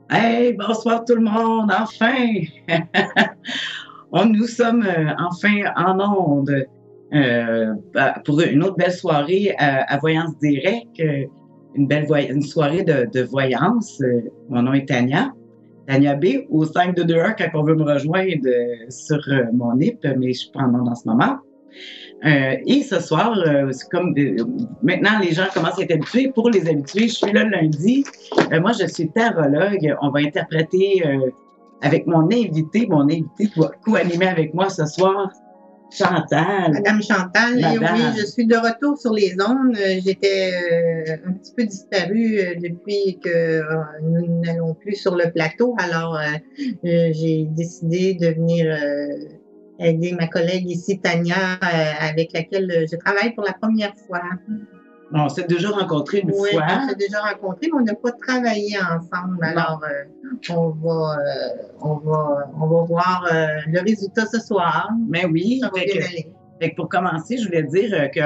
Hey, bonsoir tout le monde, enfin! Nous sommes enfin en onde pour une autre belle soirée à Voyance Direct, une soirée de voyance. Mon nom est Tania, Tania B, au 5221 quand on veut me rejoindre sur mon NIP, mais je ne suis pas en onde en ce moment. Et ce soir, c'est comme maintenant les gens commencent à être habitués. Pour les habitués, je suis là le lundi. Moi, je suis tarologue. On va interpréter avec mon invité qui va co-animer avec moi ce soir, Chantal. Madame Chantal, et oui, je suis de retour sur les ondes. J'étais un petit peu disparue depuis que nous n'allons plus sur le plateau. Alors, j'ai décidé de venir aider ma collègue ici, Tania, avec laquelle je travaille pour la première fois. On s'est déjà rencontrés une fois. Oui, on s'est déjà rencontrés, mais on n'a pas travaillé ensemble. Alors, on va voir le résultat ce soir. Mais oui, ça va bien aller. Fait que pour commencer, je voulais dire que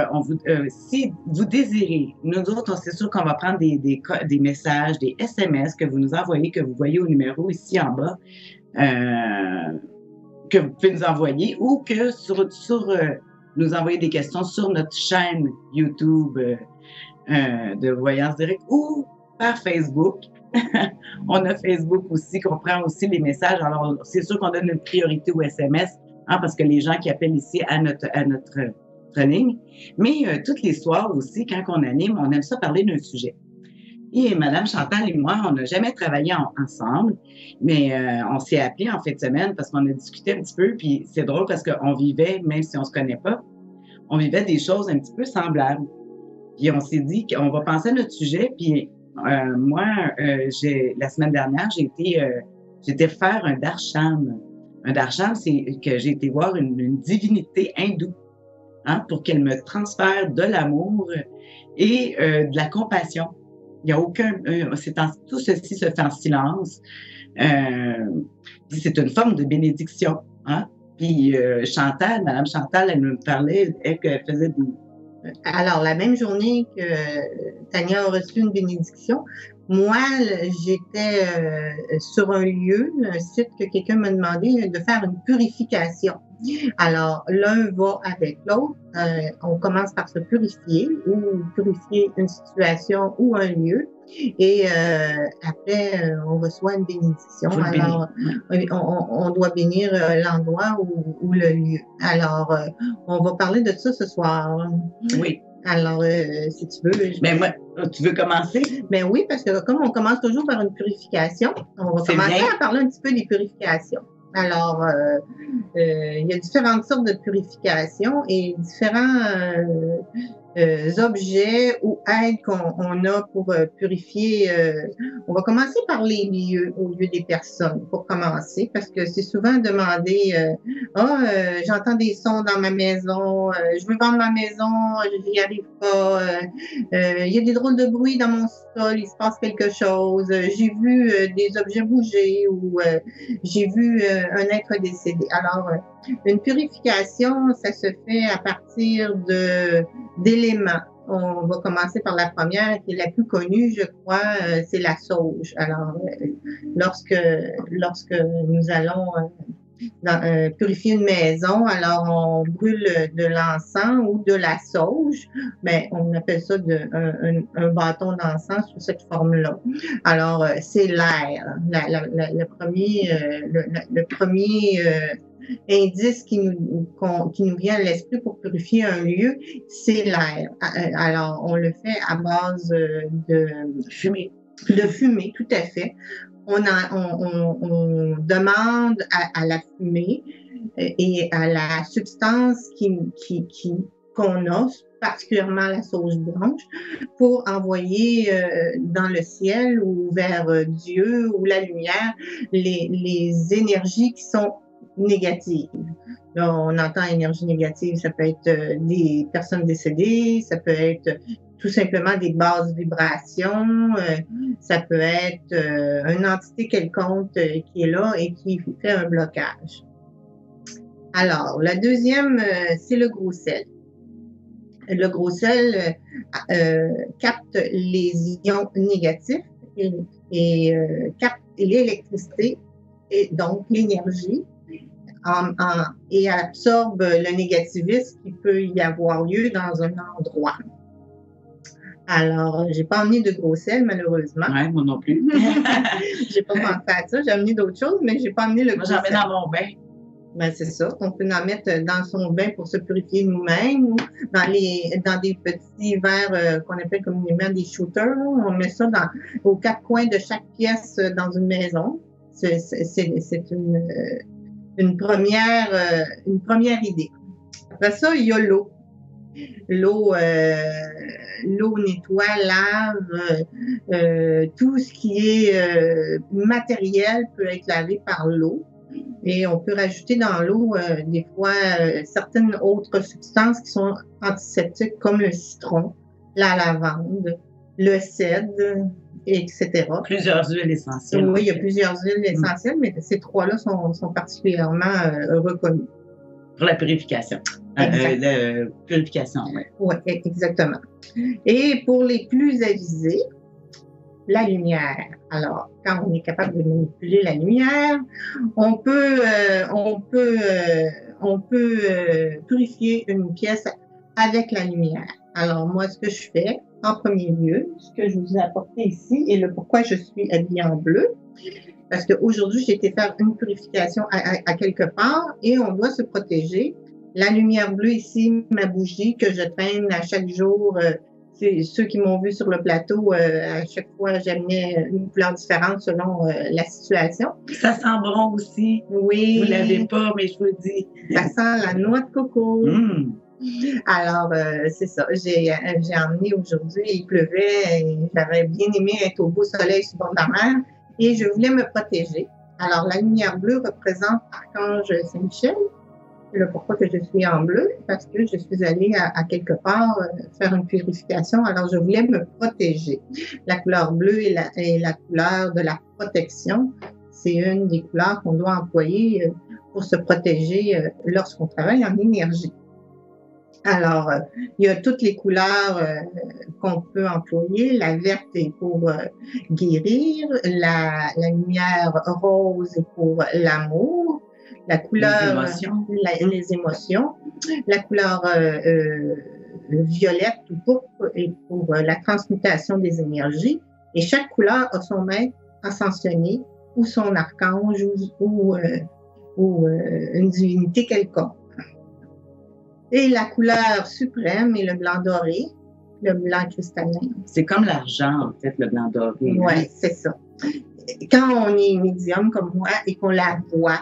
si vous désirez, nous autres, c'est sûr qu'on va prendre des messages, des SMS que vous nous envoyez, que vous voyez au numéro ici en bas, que vous pouvez nous envoyer, ou que nous envoyer des questions sur notre chaîne YouTube de Voyance Direct ou par Facebook. On a Facebook aussi, qu'on prend aussi les messages. Alors, c'est sûr qu'on donne une priorité aux SMS, parce que les gens qui appellent ici à notre ligne. Mais toutes les soirs aussi, quand on anime, on aime ça parler d'un sujet. Et Madame Chantal et moi, on n'a jamais travaillé ensemble, mais on s'est appelés en fin de semaine parce qu'on a discuté un petit peu, puis c'est drôle parce qu'on vivait, même si on se connaît pas, on vivait des choses un petit peu semblables. Puis on s'est dit qu'on va penser à notre sujet, puis moi, la semaine dernière, j'étais faire un darsham. Un darsham, c'est que j'ai été voir une divinité hindoue, pour qu'elle me transfère de l'amour et de la compassion. Il n'y a aucun... tout ceci se fait en silence. C'est une forme de bénédiction. Puis Chantal, Madame Chantal, elle me parlait, qu'elle faisait des... Alors, la même journée que Tania a reçu une bénédiction, moi, j'étais sur un lieu, un site que quelqu'un m'a demandé de faire une purification. Alors, l'un va avec l'autre. On commence par se purifier ou purifier une situation ou un lieu. Et après, on reçoit une bénédiction. Alors, on doit bénir l'endroit ou le lieu. Alors, on va parler de ça ce soir. Oui. Alors, si tu veux... Mais moi, tu veux commencer? Ben oui, parce que comme on commence toujours par une purification, on va commencer à parler un petit peu des purifications. Alors, il y a différentes sortes de purifications et différents objets ou aides qu'on a pour purifier. On va commencer par les lieux au lieu des personnes pour commencer parce que c'est souvent demandé j'entends des sons dans ma maison, je veux vendre ma maison, je n'y arrive pas, il y a des drôles de bruit dans mon sol, il se passe quelque chose, j'ai vu des objets bouger ou j'ai vu un être décédé. Alors, une purification, ça se fait à partir d'éléments. On va commencer par la première, qui est la plus connue, je crois, c'est la sauge. Alors, lorsque nous allons purifier une maison, alors on brûle de l'encens ou de la sauge, mais on appelle ça un bâton d'encens sous cette forme-là. Alors, c'est l'air. Le premier indice qui nous vient à l'esprit pour purifier un lieu, c'est l'air. Alors, on le fait à base de fumée. De fumée, tout à fait. On demande à la fumée et à la substance qu'on a, particulièrement la sauge blanche, pour envoyer dans le ciel ou vers Dieu ou la lumière les énergies qui sont négatives. Là, on entend énergie négative, ça peut être des personnes décédées, ça peut être tout simplement des basses vibrations, ça peut être une entité quelconque qui est là et qui fait un blocage. Alors, la deuxième, c'est le gros sel. Le gros sel capte les ions négatifs capte l'électricité et donc l'énergie et absorbe le négativisme qui peut y avoir lieu dans un endroit. Alors, j'ai pas emmené de gros sel, malheureusement. Ouais, moi non plus. J'ai pas pensé à ça. J'ai amené d'autres choses, mais j'ai pas amené le Moi, gros j'en mets sel. dans mon bain. Ben, c'est ça. On peut en mettre dans son bain pour se purifier nous-mêmes ou dans des petits verres qu'on appelle communément des shooters. Là. On met ça aux quatre coins de chaque pièce dans une maison. C'est une première idée. Après ça, il y a l'eau. L'eau nettoie, lave, tout ce qui est matériel peut être lavé par l'eau. Et on peut rajouter dans l'eau, des fois, certaines autres substances qui sont antiseptiques, comme le citron, la lavande, le cèdre, etc. Plusieurs huiles essentielles. Oui, il y a plusieurs huiles essentielles, mais ces trois-là sont particulièrement reconnus. Pour la purification. La purification, oui. Oui, exactement. Et pour les plus avisés, la lumière. Alors, quand on est capable de manipuler la lumière, on peut purifier une pièce avec la lumière. Alors, moi, ce que je fais, en premier lieu, ce que je vous ai apporté ici et le pourquoi je suis habillée en bleu, parce qu'aujourd'hui, j'ai été faire une purification à quelque part et on doit se protéger. La lumière bleue ici, ma bougie que je traîne à chaque jour, c'est ceux qui m'ont vu sur le plateau, à chaque fois, j'amenais une couleur différente selon la situation. Ça sent bon aussi. Oui. Vous ne l'avez pas, mais je vous le dis. Ça sent la noix de coco. Mmh. Alors, c'est ça. J'ai emmené aujourd'hui, il pleuvait, et j'avais bien aimé être au beau soleil sur le bord de la mer et je voulais me protéger. Alors, la lumière bleue représente Archange Saint-Michel. Le pourquoi que je suis en bleu, parce que je suis allée à quelque part faire une purification. Alors, je voulais me protéger. La couleur bleue est la couleur de la protection. C'est une des couleurs qu'on doit employer pour se protéger lorsqu'on travaille en énergie. Alors, il y a toutes les couleurs qu'on peut employer. La verte est pour guérir, la lumière rose est pour l'amour, la couleur, les émotions, la couleur violette ou pourpre est pour la transmutation des énergies. Et chaque couleur a son maître ascensionné ou son archange ou une divinité quelconque. Et la couleur suprême est le blanc doré, le blanc cristallin. C'est comme l'argent, en fait, le blanc doré. Oui, c'est ça. Quand on est médium comme moi et qu'on la voit,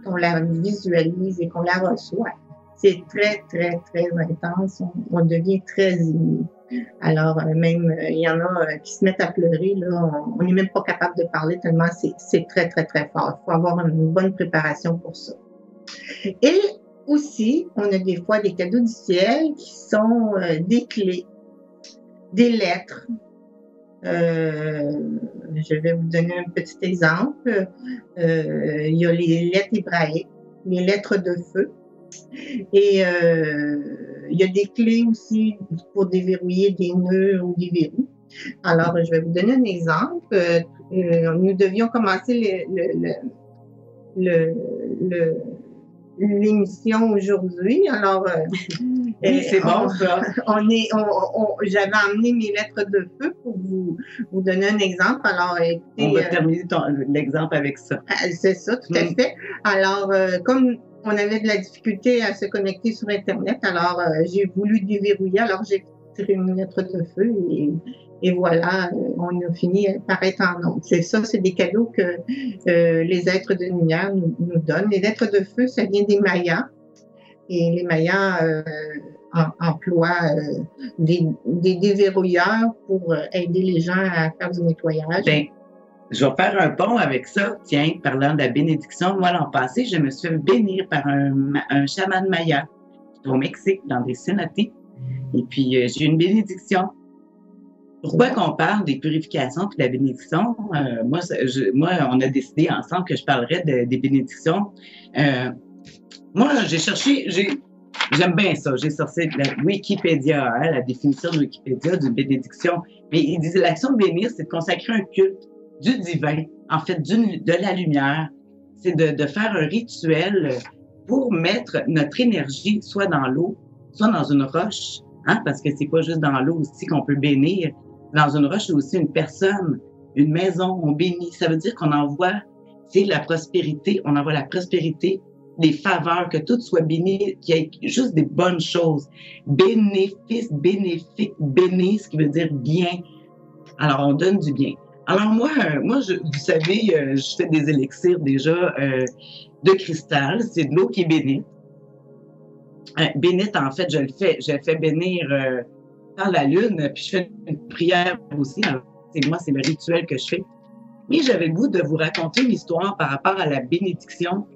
qu'on la visualise et qu'on la reçoit, c'est très, très, très intense. On devient très ému. Alors, même, il y en a qui se mettent à pleurer. Là, on n'est même pas capable de parler tellement c'est très, très, très fort. Il faut avoir une bonne préparation pour ça. Et aussi, on a des fois des cadeaux du ciel qui sont des clés, des lettres. Je vais vous donner un petit exemple. Il y a les lettres hébraïques, les lettres de feu. Et il y a des clés aussi pour déverrouiller des nœuds ou des verrous. Alors, je vais vous donner un exemple. Nous devions commencer l'émission aujourd'hui. Alors, oui, c'est bon, ça. J'avais emmené mes lettres de feu pour vous donner un exemple. Alors, écoutez, on va terminer l'exemple avec ça. C'est ça, tout à fait. Alors, comme on avait de la difficulté à se connecter sur Internet, alors j'ai voulu déverrouiller. Alors, j'ai tiré une lettre de feu et voilà, on a fini par être en onde. C'est ça, c'est des cadeaux que les êtres de lumière nous donnent. Les lettres de feu, ça vient des Mayas. Et les Mayas emploient des déverrouilleurs pour aider les gens à faire du nettoyage. Bien, je vais faire un pont avec ça. Tiens, parlant de la bénédiction, moi, l'an passé, je me suis fait bénir par un chaman Maya au Mexique, dans des cénotes. Et puis, j'ai eu une bénédiction. Pourquoi qu'on parle des purifications et de la bénédiction? Moi, on a décidé ensemble que je parlerais des bénédictions. Moi, j'ai cherché, J'aime bien ça. J'ai sorti la Wikipédia, hein, la définition de Wikipédia d'une bénédiction. Mais il disait l'action de bénir, c'est de consacrer un culte du divin, en fait, de la lumière. C'est de faire un rituel pour mettre notre énergie soit dans l'eau, soit dans une roche, hein, parce que c'est pas juste dans l'eau aussi qu'on peut bénir. Dans une roche, c'est aussi une personne, une maison, on bénit. Ça veut dire qu'on envoie, c'est la prospérité, on envoie la prospérité, des faveurs, que tout soit béni, qu'il y ait juste des bonnes choses. Bénéfice, bénéfique, béni, ce qui veut dire bien. Alors, on donne du bien. Alors, moi vous savez, je fais des élixirs déjà de cristal. C'est de l'eau qui est bénite. Bénite, en fait, je le fais bénir par la lune, puis je fais une prière aussi. Moi, c'est le rituel que je fais. Mais j'avais le goût de vous raconter une histoire par rapport à la bénédiction.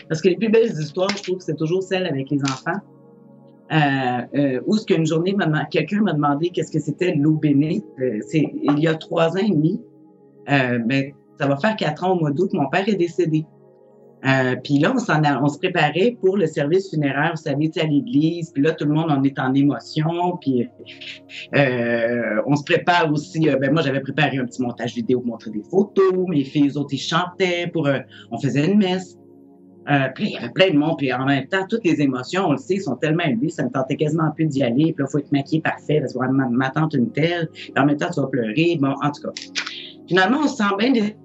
Parce que les plus belles histoires, je trouve que c'est toujours celles avec les enfants. Où est-ce qu'une journée, quelqu'un m'a demandé qu'est-ce que c'était l'eau bénite. Il y a 3 ans et demi. Ça va faire 4 ans au mois d'août, mon père est décédé. Puis là, on se préparait pour le service funéraire, vous savez, à l'église. Puis là, tout le monde en est en émotion. Puis on se prépare aussi. Moi, j'avais préparé un petit montage vidéo pour montrer des photos. Mes filles, eux autres, ils chantaient. On faisait une messe. Puis il y avait plein de monde, puis en même temps, toutes les émotions, on le sait, sont tellement élevées, ça me tentait quasiment plus d'y aller. Puis là, il faut être maquillé parfait, parce que ma tante une telle, puis en même temps, tu vas pleurer. Bon, en tout cas. Finalement, on sent bien des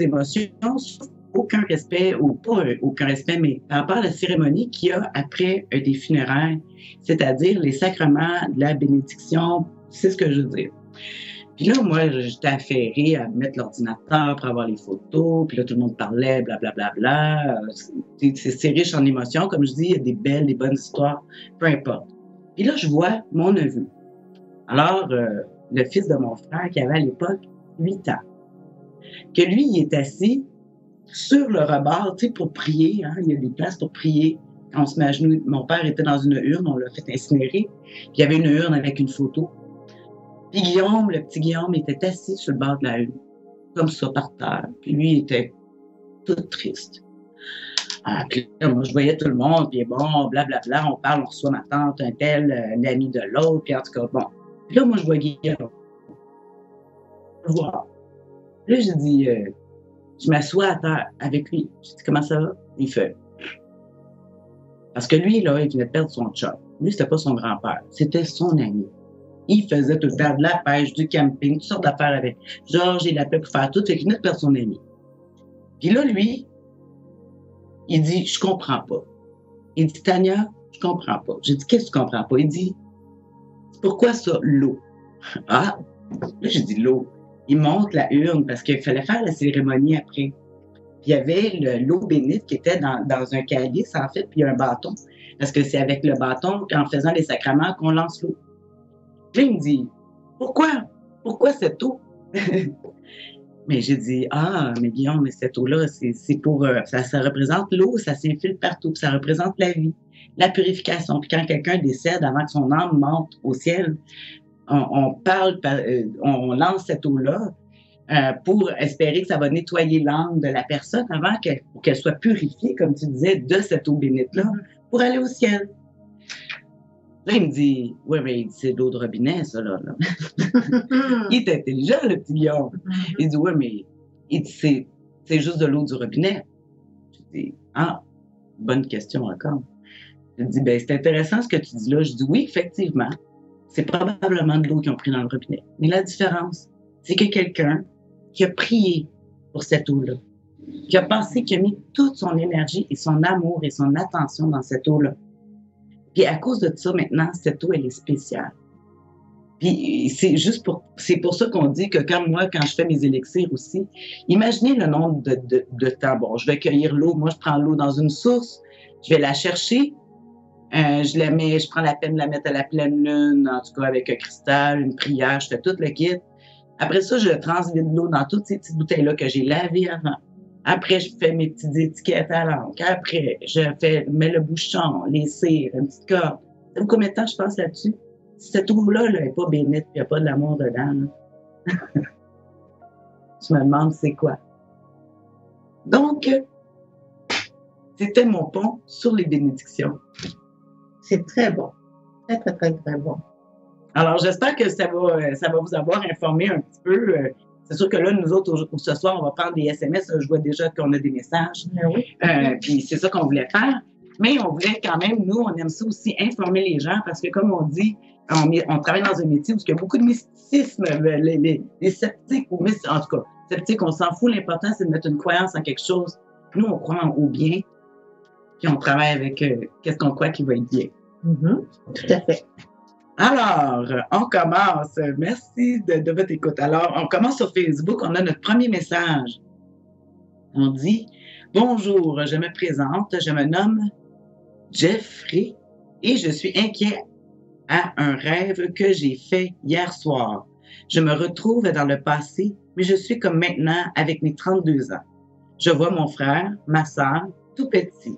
émotions, sauf aucun respect, ou pas aucun respect, mais par rapport à la cérémonie qu'il y a après des funérailles, c'est-à-dire les sacrements de la bénédiction, c'est ce que je veux dire. Puis là, moi, j'étais affairée à mettre l'ordinateur pour avoir les photos. Puis là, tout le monde parlait, blablabla. C'est riche en émotions. Comme je dis, il y a des belles, des bonnes histoires, peu importe. Puis là, je vois mon neveu. Alors, le fils de mon frère, qui avait à l'époque 8 ans, que lui, il est assis sur le rebord, tu sais, pour prier. Hein, il y a des places pour prier. Quand on se met à genoux, mon père était dans une urne, on l'a fait incinérer. Puis il y avait une urne avec une photo. Puis Guillaume, le petit Guillaume, était assis sur le bord de la urne, comme ça, par terre. Puis lui, il était tout triste. Puis là, moi, je voyais tout le monde, puis bon, blablabla, on parle, on reçoit ma tante, un tel, l'ami de l'autre, puis en tout cas, bon. Puis là, moi, je vois Guillaume. Je vois. Puis là, je dis, je m'assois à terre avec lui. Je dis, comment ça va? Il fait. Parce que lui, là, il venait de perdre son chum. Lui, c'était pas son grand-père, c'était son ami. Il faisait tout le temps de la pêche, du camping, toutes sortes d'affaires avec Georges, il l'appelait pour faire tout, fait qu'il venait de perdre son ami. Puis là, lui, il dit, je comprends pas. Il dit, Tania, je comprends pas. J'ai dit, qu'est-ce que tu comprends pas? Il dit, pourquoi ça, l'eau? Ah, là, j'ai dit, l'eau. Il monte la urne parce qu'il fallait faire la cérémonie après. Puis il y avait l'eau bénite qui était dans un calice, en fait, puis un bâton. Parce que c'est avec le bâton, en faisant les sacrements, qu'on lance l'eau. Puis il me dit, pourquoi cette eau? Mais j'ai dit, mais Guillaume, mais cette eau-là, c'est pour, ça représente l'eau, ça s'infiltre partout, ça représente la vie, la purification. Puis quand quelqu'un décède avant que son âme monte au ciel, on lance cette eau-là pour espérer que ça va nettoyer l'âme de la personne avant qu'elle soit purifiée, comme tu disais, de cette eau bénite-là, pour aller au ciel. Là, il me dit, ouais, mais c'est de l'eau de robinet, ça, là. Il est intelligent, le petit Guillaume. Il dit, ouais, mais il dit, c'est juste de l'eau du robinet. Je dis, bonne question encore. Je dis, c'est intéressant ce que tu dis là. Je dis, oui, effectivement, c'est probablement de l'eau qu'ils ont pris dans le robinet. Mais la différence, c'est que quelqu'un qui a prié pour cette eau-là, qui a pensé, qui a mis toute son énergie et son amour et son attention dans cette eau-là. Puis à cause de ça, maintenant, cette eau, elle est spéciale. Puis c'est pour ça qu'on dit que quand je fais mes élixirs aussi, imaginez le nombre de temps. Bon, je vais cueillir l'eau. Moi, je prends l'eau dans une source. Je vais la chercher. Je prends la peine de la mettre à la pleine lune, en tout cas avec un cristal, une prière, je fais tout le kit. Après ça, je transvide l'eau dans toutes ces petites bouteilles-là que j'ai lavées avant. Après, je fais mes petites étiquettes à l'encre. Après, mets le bouchon, les cires, une petite corde. Savez-vous combien de temps je passe là-dessus? Si cette eau-là n'est pas bénite, il n'y a pas de l'amour dedans. Je me demande c'est quoi. Donc, c'était mon pont sur les bénédictions. C'est très bon. Très, très, très, très bon. Alors, j'espère que ça va vous avoir informé un petit peu. C'est sûr que là, nous autres, ce soir, on va prendre des SMS. Je vois déjà qu'on a des messages. Oui. Puis c'est ça qu'on voulait faire. Mais on voulait quand même, nous, on aime ça aussi, informer les gens parce que, comme on dit, on travaille dans un métier où il y a beaucoup de mysticisme. Les sceptiques, en tout cas, sceptiques, on s'en fout. L'important, c'est de mettre une croyance en quelque chose. Nous, on croit au bien. Puis on travaille avec qu'est-ce qu'on croit qui va être bien. Tout à fait. Alors, on commence. Merci de votre écoute. Alors, on commence sur Facebook. On a notre premier message. On dit « Bonjour, je me présente. Je me nomme Jeffrey et je suis inquiet à un rêve que j'ai fait hier soir. Je me retrouve dans le passé, mais je suis comme maintenant avec mes 32 ans. Je vois mon frère, ma sœur, tout petit.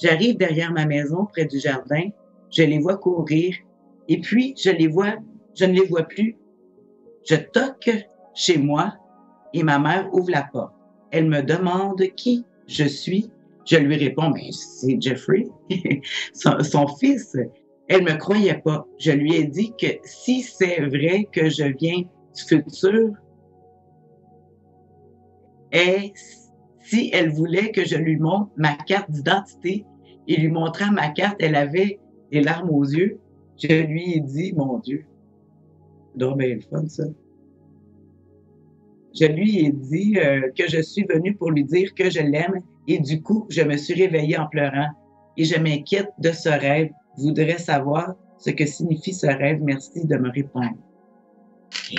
J'arrive derrière ma maison près du jardin. Je les vois courir. Et puis, je ne les vois plus. Je toque chez moi et ma mère ouvre la porte. Elle me demande qui je suis. Je lui réponds, mais c'est Jeffrey, son fils. Elle me croyait pas. Je lui ai dit que si c'est vrai que je viens du futur, et si elle voulait que je lui montre ma carte d'identité, et lui montrant ma carte, elle avait des larmes aux yeux. Je lui ai dit, mon Dieu, donc bien le fun, ça. Je lui ai dit que je suis venue pour lui dire que je l'aime et du coup, je me suis réveillée en pleurant et je m'inquiète de ce rêve. Je voudrais savoir ce que signifie ce rêve. Merci de me répondre.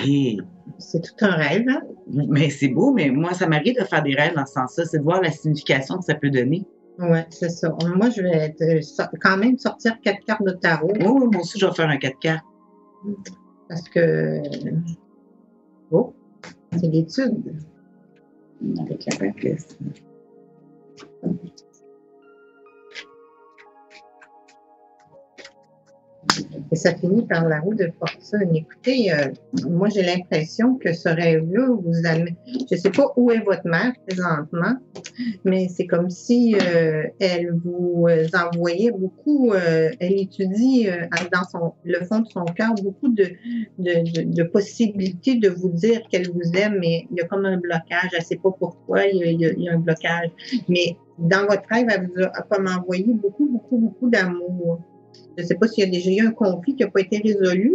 Et... C'est tout un rêve, hein? Mais c'est beau, mais moi, ça m'arrive de faire des rêves dans ce sens-là, c'est de voir la signification que ça peut donner. Oui, c'est ça. Moi, je vais quand même sortir 4 cartes de tarot. Oh, moi aussi, je vais faire un 4 cartes. Parce que... Oh, c'est l'étude. Avec la papesse. Et ça finit par la roue de fortune. Écoutez, moi, j'ai l'impression que ce rêve-là, vous allez... Je ne sais pas où est votre mère présentement, mais c'est comme si elle vous envoyait beaucoup, elle étudie dans le fond de son cœur beaucoup de possibilités de vous dire qu'elle vous aime, mais il y a comme un blocage. Elle ne sait pas pourquoi, il y a un blocage. Mais dans votre rêve, elle vous a comme envoyé beaucoup, beaucoup, beaucoup d'amour. Je ne sais pas s'il y a déjà eu un conflit qui n'a pas été résolu,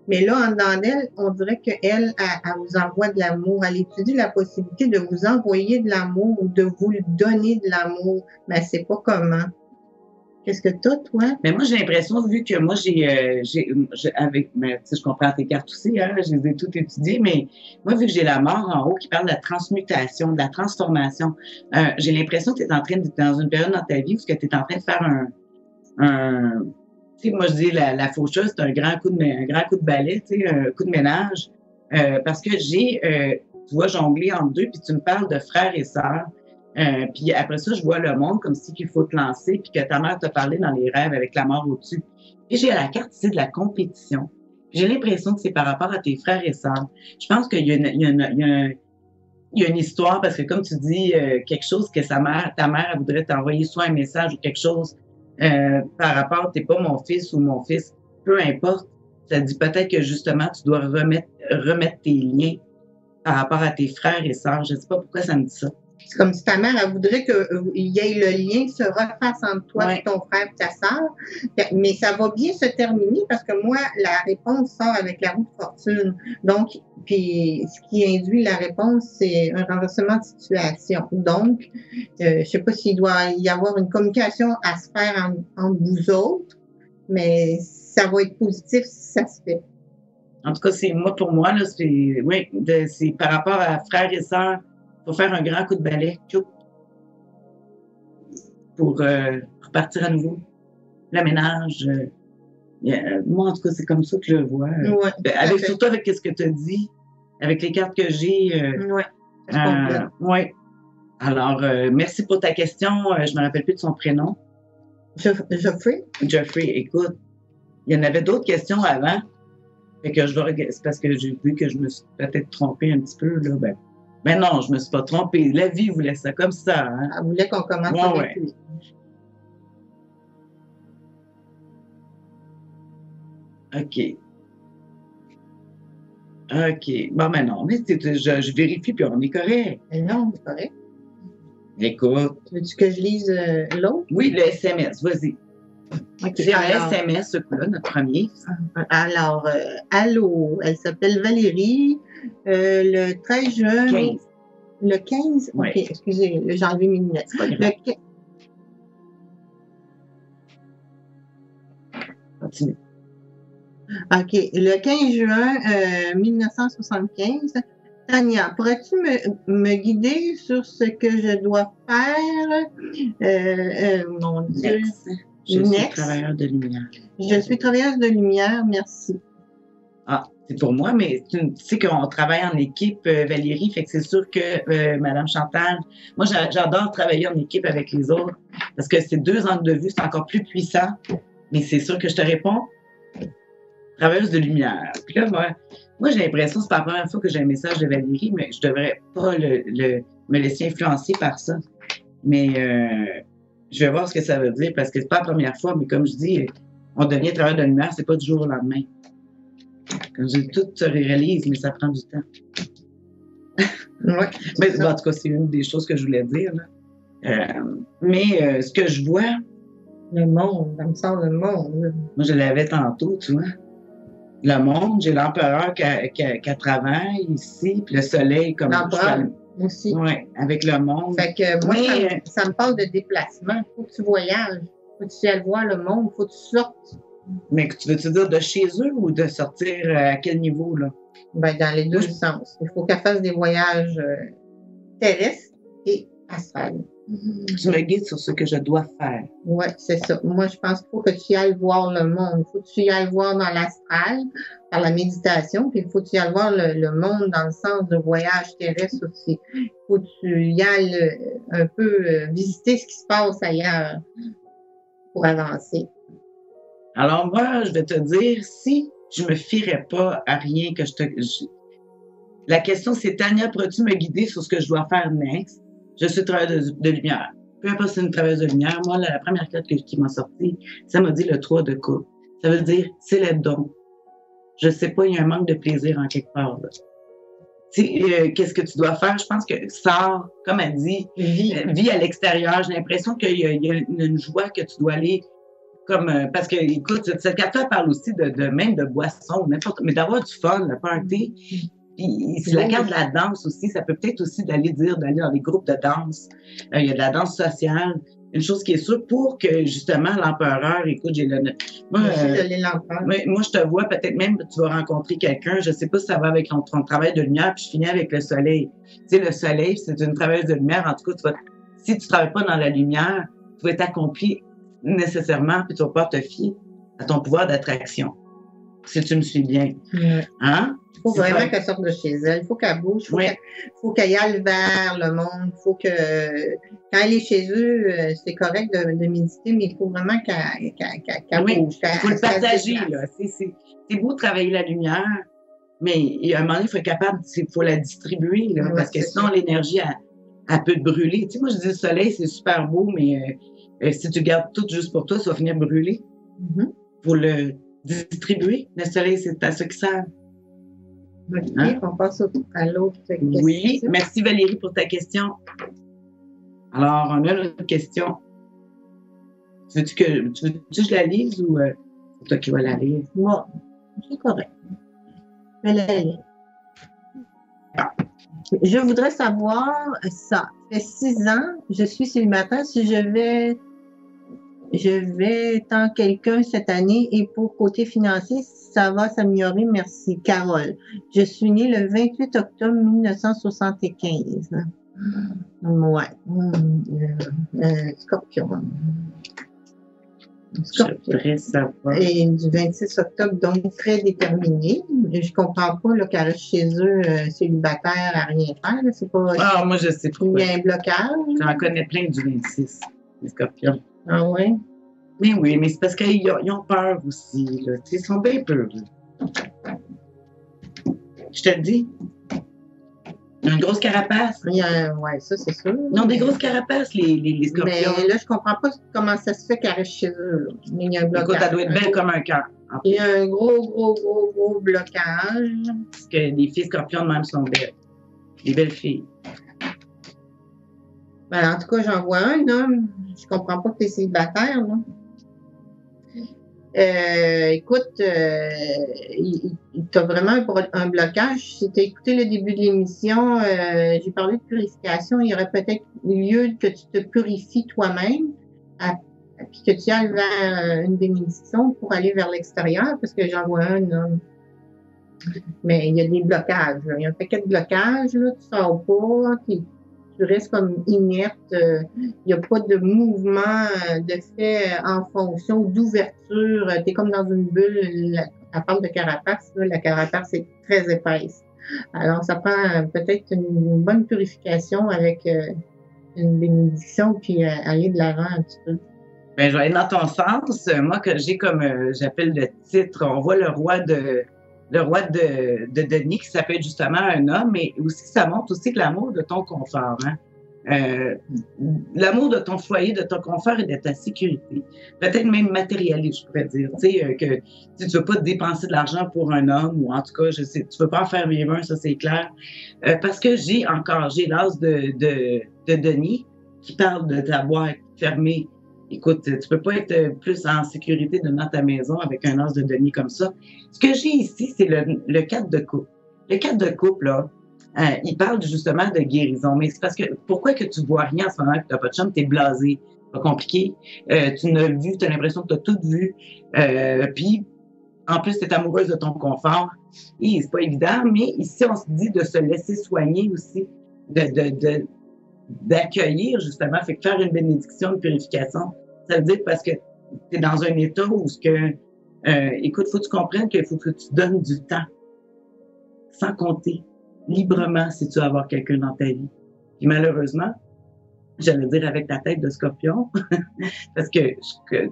mais là, en dedans d'elle, on dirait qu'elle, elle vous envoie de l'amour. Elle étudie la possibilité de vous envoyer de l'amour ou de vous donner de l'amour, mais elle ne sait pas comment. Qu'est-ce que tu as, toi? Mais moi, j'ai l'impression, vu que moi, je comprends tes cartes aussi, hein, je les ai toutes étudiées, mais moi, vu que j'ai la mort en haut qui parle de la transmutation, de la transformation, j'ai l'impression que tu es en train d'être dans une période dans ta vie où tu es en train de faire tu sais, moi, je dis la faucheuse, c'est un grand coup de balai, tu sais, un coup de ménage, parce que tu vois, jongler entre deux, puis tu me parles de frères et sœurs. Puis après ça, je vois le monde comme si qu'il faut te lancer, puis que ta mère t'a parlé dans les rêves avec la mort au-dessus. Puis j'ai la carte ici de la compétition. J'ai l'impression que c'est par rapport à tes frères et sœurs. Je pense qu'il y a une histoire, parce que comme tu dis, quelque chose que ta mère, elle voudrait t'envoyer soit un message ou quelque chose par rapport, t'es pas mon fils ou mon fils, peu importe. Ça dit peut-être que justement, tu dois remettre tes liens par rapport à tes frères et sœurs. Je sais pas pourquoi ça me dit ça. C'est comme si ta mère, elle voudrait qu'il y ait le lien se refasse entre toi et ton frère et ta sœur. Mais ça va bien se terminer parce que moi, la réponse sort avec la roue de fortune. Donc, puis ce qui induit la réponse, c'est un renversement de situation. Donc, je sais pas s'il doit y avoir une communication à se faire entre vous autres, mais ça va être positif si ça se fait. En tout cas, pour moi, là, c'est par rapport à frères et sœurs. Il faut faire un grand coup de balai pour repartir à nouveau. Le ménage. Moi, en tout cas, c'est comme ça que je le vois. Surtout avec ce que tu as dit, avec les cartes que j'ai. Oui. Alors, merci pour ta question. Je ne me rappelle plus de son prénom. Geoffrey? Geoffrey, écoute, il y en avait d'autres questions avant. Fait que c'est parce que j'ai vu que je me suis peut-être trompée un petit peu, là. Ben non, je me suis pas trompée. La vie voulait ça comme ça. Hein? Elle voulait qu'on commence avec lui. OK. OK. Bon, ben non, mais je vérifie, puis on est correct. Non, c'est correct. Écoute. Veux-tu que je lise l'autre? Oui, le SMS, vas-y. OK. C'est un SMS, ce coup-là, notre premier. Alors, allô, elle s'appelle Valérie. Le 13 juin. 15. Le 15? Ouais. OK, excusez, j'ai enlevé mes lunettes. C'est pas grave. Continue. OK. Le 15 juin 1975. Tania, pourrais-tu me guider sur ce que je dois faire? Mon Dieu. Je suis travailleur de lumière. Je suis travailleuse de lumière, merci. Ah, c'est pour moi, mais tu sais qu'on travaille en équipe, Valérie, fait que c'est sûr que Madame Chantal, moi j'adore travailler en équipe avec les autres parce que c'est 2 angles de vue, c'est encore plus puissant. Mais c'est sûr que je te réponds, travailleuse de lumière. Puis là, moi j'ai l'impression, c'est pas la première fois que j'ai un message de Valérie, mais je devrais pas me laisser influencer par ça. Mais je vais voir ce que ça veut dire parce que c'est pas la première fois, mais comme je dis, on devient travailleur de lumière, c'est pas du jour au lendemain. Quand tout se réalise, mais ça prend du temps. Ouais, mais bon, en tout cas, c'est une des choses que je voulais dire. Mais ce que je vois. Le monde, ça me semble le monde. Moi, je l'avais tantôt, tu vois. Le monde, j'ai l'empereur qui travaille ici, puis le soleil comme l'empereur aussi. Oui, avec le monde. Fait que moi, ça me parle de déplacement. Il faut que tu voyages. Il faut que tu ailles voir le monde. Il faut que tu sortes. Mais tu veux-tu dire de chez eux ou de sortir à quel niveau, là? Ben, dans les deux sens. Il faut qu'elle fasse des voyages terrestres et astrales. Tu me guides sur ce que je dois faire. Oui, c'est ça. Moi, je pense qu'il faut que tu y ailles voir le monde. Il faut que tu y ailles voir dans l'astral, par la méditation, puis il faut que tu y ailles voir le monde dans le sens de voyage terrestre aussi. Il faut que tu y ailles un peu visiter ce qui se passe ailleurs pour avancer. Alors moi, je vais te dire, si je me fierais pas à rien que La question, c'est, Tania, pourrais-tu me guider sur ce que je dois faire next? Je suis travailleuse de lumière. Peu importe si c'est une travailleuse de lumière, moi, la première carte qui m'a sorti, ça m'a dit le 3 de coupe. Ça veut dire, c'est le don. Je sais pas, il y a un manque de plaisir en quelque part, là. Qu'est-ce que tu dois faire? Je pense que sors, comme elle dit, vis à l'extérieur. J'ai l'impression qu'il y a une joie que tu dois aller parce que, écoute, cette carte-là parle aussi même de boissons, n'importe, mais d'avoir du fun, le party. Puis, c'est la carte de la danse aussi. Ça peut peut-être aussi d'aller dans les groupes de danse. Il y a de la danse sociale. Une chose qui est sûre, pour que, justement, l'empereur, écoute, moi, je te vois, peut-être même, tu vas rencontrer quelqu'un, je sais pas si ça va avec ton travail de lumière, puis je finis avec le soleil. Tu sais, le soleil, c'est une travailleuse de lumière. En tout cas, si tu travailles pas dans la lumière, tu vas être accompli nécessairement, puis tu vas pas te fier à ton pouvoir d'attraction. Si tu me suis bien. Hein? Il faut vraiment qu'elle sorte de chez elle. Il faut qu'elle bouge. Il faut qu'elle aille vers le monde. Il faut que, quand elle est chez eux, c'est correct de méditer, mais il faut vraiment qu'elle bouge. Il faut le partager, là. C'est beau de travailler la lumière, mais à un moment donné, il faut la distribuer, là, parce que sinon, l'énergie, elle peut te brûler. Tu sais, moi, je dis le soleil, c'est super beau, mais si tu gardes tout juste pour toi, ça va finir brûler. Faut le distribuer. Le soleil, c'est à ceux qui savent. Hein? On passe à l'autre question. Oui, merci Valérie pour ta question. Alors, on a l'autre question. Veux-tu que je la lise ou c'est toi qui vas la lire? Moi, c'est correct. Je vais la lire. Je voudrais savoir ça. Ça fait 6 ans, je suis célibataire. Si je vais tant quelqu'un cette année et pour côté financier, ça va s'améliorer. Merci. Carole. Je suis née le 28 octobre 1975. Ouais. Scorpion. Et du 26 octobre, donc très déterminé. Je comprends pas qu'elle reste chez eux célibataire à rien faire. C'est pas. Ah, moi, je sais pas. Il y a un blocage. J'en connais plein du 26, les scorpions. Ah oui? Mais oui, mais c'est parce qu'ils ont peur aussi. Là. Ils sont bien peureux. Je te le dis. Une grosse carapace. Ouais, ça, c'est sûr. Non, des grosses carapaces, les scorpions. Mais là, je comprends pas comment ça se fait qu'elle reste chez eux. Là. Mais il y a un blocage. Écoute, elle doit être belle comme un cœur. Il y a un gros blocage. Parce que les filles scorpions de même sont belles. Des belles filles. Ben, en tout cas, j'en vois un, là. Je comprends pas que tu es célibataire, là. Écoute, tu as vraiment un blocage. Si tu as écouté le début de l'émission, j'ai parlé de purification. Il y aurait peut-être lieu que tu te purifies toi-même, puis que tu ailles vers une bénédiction pour aller vers l'extérieur, parce que j'en vois un, là. Mais il y a des blocages. Là. Il y a un paquet de blocages, là, tu sors pas, tu restes comme inerte. Il n'y a pas de mouvement de fait en fonction d'ouverture. Tu es comme dans une bulle. À part de carapace, là, la carapace est très épaisse. Alors, ça prend peut-être une bonne purification avec une bénédiction, puis aller de l'avant un petit peu. Ben, je vais aller dans ton sens. Moi, que j'ai comme, j'appelle le titre, on voit le roi de Denis, qui s'appelle justement un homme, mais aussi, ça montre aussi que l'amour de ton confort, hein? L'amour de ton foyer, de ton confort et de ta sécurité. Peut-être même matérialiste, je pourrais dire. Tu sais, que tu ne veux pas dépenser de l'argent pour un homme, ou en tout cas, je sais, tu ne veux pas en faire vivre un, ça c'est clair. Parce que j'ai l'as de Denis qui parle de ta boîte fermée. Écoute, tu peux pas être plus en sécurité dans ta maison avec un as de Denis comme ça. Ce que j'ai ici, c'est le 4 de coupe. Le 4 de coupe, là, il parle justement de guérison. Mais c'est parce que, pourquoi que tu vois rien en ce moment que tu n'as pas de chum, tu es blasé, pas compliqué. Tu n'as vu, tu as l'impression que tu as tout vu. Puis, en plus, tu es amoureuse de ton confort. Et c'est pas évident, mais ici, on se dit de se laisser soigner aussi, d'accueillir justement, fait que faire une bénédiction, une purification, ça veut dire parce que tu es dans un état où écoute, faut que tu comprennes qu'il faut que tu donnes du temps, sans compter, librement, si tu veux avoir quelqu'un dans ta vie. Puis malheureusement, j'allais dire avec ta tête de scorpion, parce que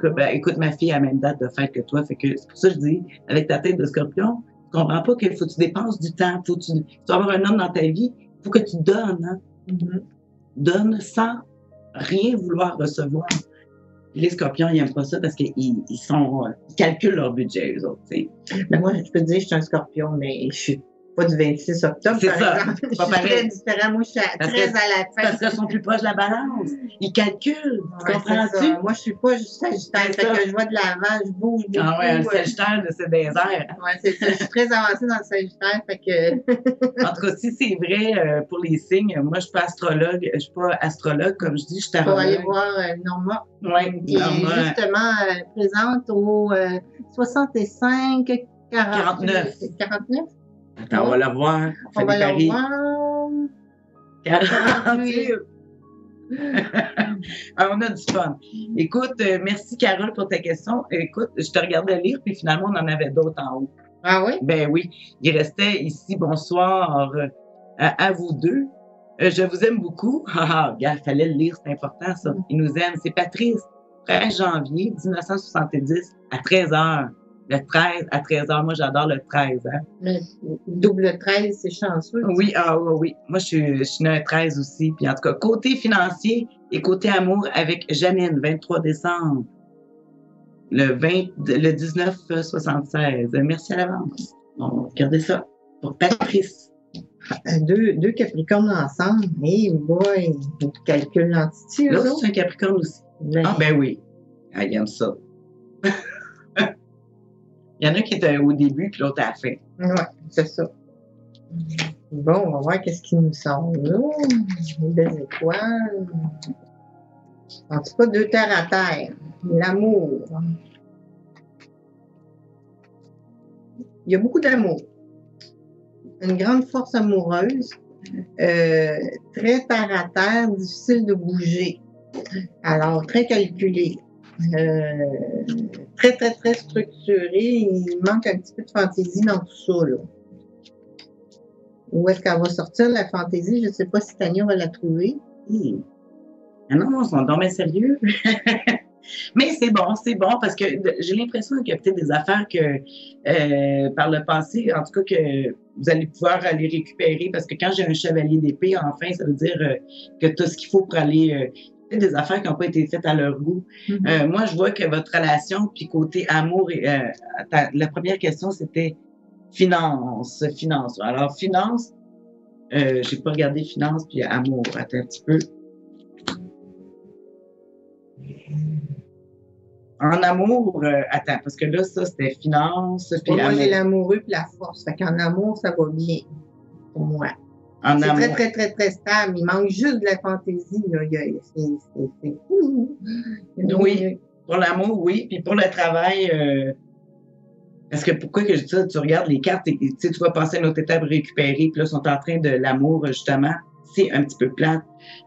ben, écoute, ma fille a la même date de fête que toi, fait que c'est pour ça que je dis, avec ta tête de scorpion, tu comprends pas qu'il faut que tu dépenses du temps, faut que tu veux avoir un homme dans ta vie, il faut que tu donnes, hein? Mm-hmm. Donne sans rien vouloir recevoir. Les scorpions, ils n'aiment pas ça parce qu'ils calculent leur budget, eux autres. Ben moi, je peux te dire que je suis un scorpion, mais je suis pas du 26 octobre, c'est par ça. exemple. C'est pas pareil. Très différent. Moi, je suis très à la fin. Parce qu'ils sont plus proches de la balance. Ils calculent. Ouais, comprends-tu? Moi, je suis pas juste sagittaire. Fait que je vois de l'avant, je bouge beaucoup. Ah ouais, le sagittaire, c'est des airs. Ouais, c'est ça. Je suis très avancée dans le sagittaire. Fait que... En tout cas, si c'est vrai pour les signes, moi, je suis pas astrologue. Je suis pas astrologue, comme je dis, je suis tarologue. Pour aller voir Norma. Oui, qui est justement présente au 65, 49. 49? Attends, on va la voir. On va la voir. 48. On a du fun. Écoute, merci Carole pour ta question. Écoute, je te regardais lire, puis finalement, on en avait d'autres en haut. Ah oui? Ben oui. Il restait ici, bonsoir à vous deux. Je vous aime beaucoup. Regarde, il fallait le lire, c'est important ça. Il nous aime. C'est Patrice, 13 janvier 1970 à 13h. Le 13 à 13h. Moi, j'adore le 13. Hein? Mais double 13, c'est chanceux. Oui, oui. Moi, je suis née un 13 aussi. Puis en tout cas, côté financier et côté amour avec Janine, 23 décembre. Le 1976. Merci à l'avance. On va regarder ça pour Patrice. Deux Capricornes ensemble. Hey boy, tu calcules l'entité. Là, c'est un Capricorne aussi. Ah, ben oui. Ah, il aime ça. Il y en a qui étaient au début, puis l'autre à la fin. Oui, c'est ça. Bon, on va voir qu'est-ce qui nous sort là. Les belles étoiles. En tout cas, deux terres à terre. L'amour. Il y a beaucoup d'amour. Une grande force amoureuse. Très terre à terre, difficile de bouger. Alors, très calculé. Très, très, très structuré. Il manque un petit peu de fantaisie dans tout ça, là. Où est-ce qu'elle va sortir, la fantaisie? Je ne sais pas si Tania va la trouver. Ah non, ils sont donc sérieux. Mais c'est bon, parce que j'ai l'impression qu'il y a peut-être des affaires que, par le passé, en tout cas, que vous allez pouvoir aller récupérer, parce que quand j'ai un chevalier d'épée, enfin, ça veut dire que tu as ce qu'il faut pour aller des affaires qui n'ont pas été faites à leur goût. Moi, je vois que votre relation, puis côté amour, la première question, c'était finance. Alors, finance, j'ai pas regardé finance puis amour. Attends un petit peu. En amour, attends, parce que là, ça, c'était finance. Puis moi, j'ai l'amoureux puis la force. Fait qu'en amour, ça va bien pour moi. C'est très, très, très, très stable. Il manque juste de la fantaisie. Là. C'est fou. Oui, pour l'amour, oui. Puis pour le travail, parce que pourquoi que je dis ça? Tu regardes les cartes et tu vas passer une autre étape récupérer, puis là, ils sont en train de l'amour, justement. C'est un petit peu plate,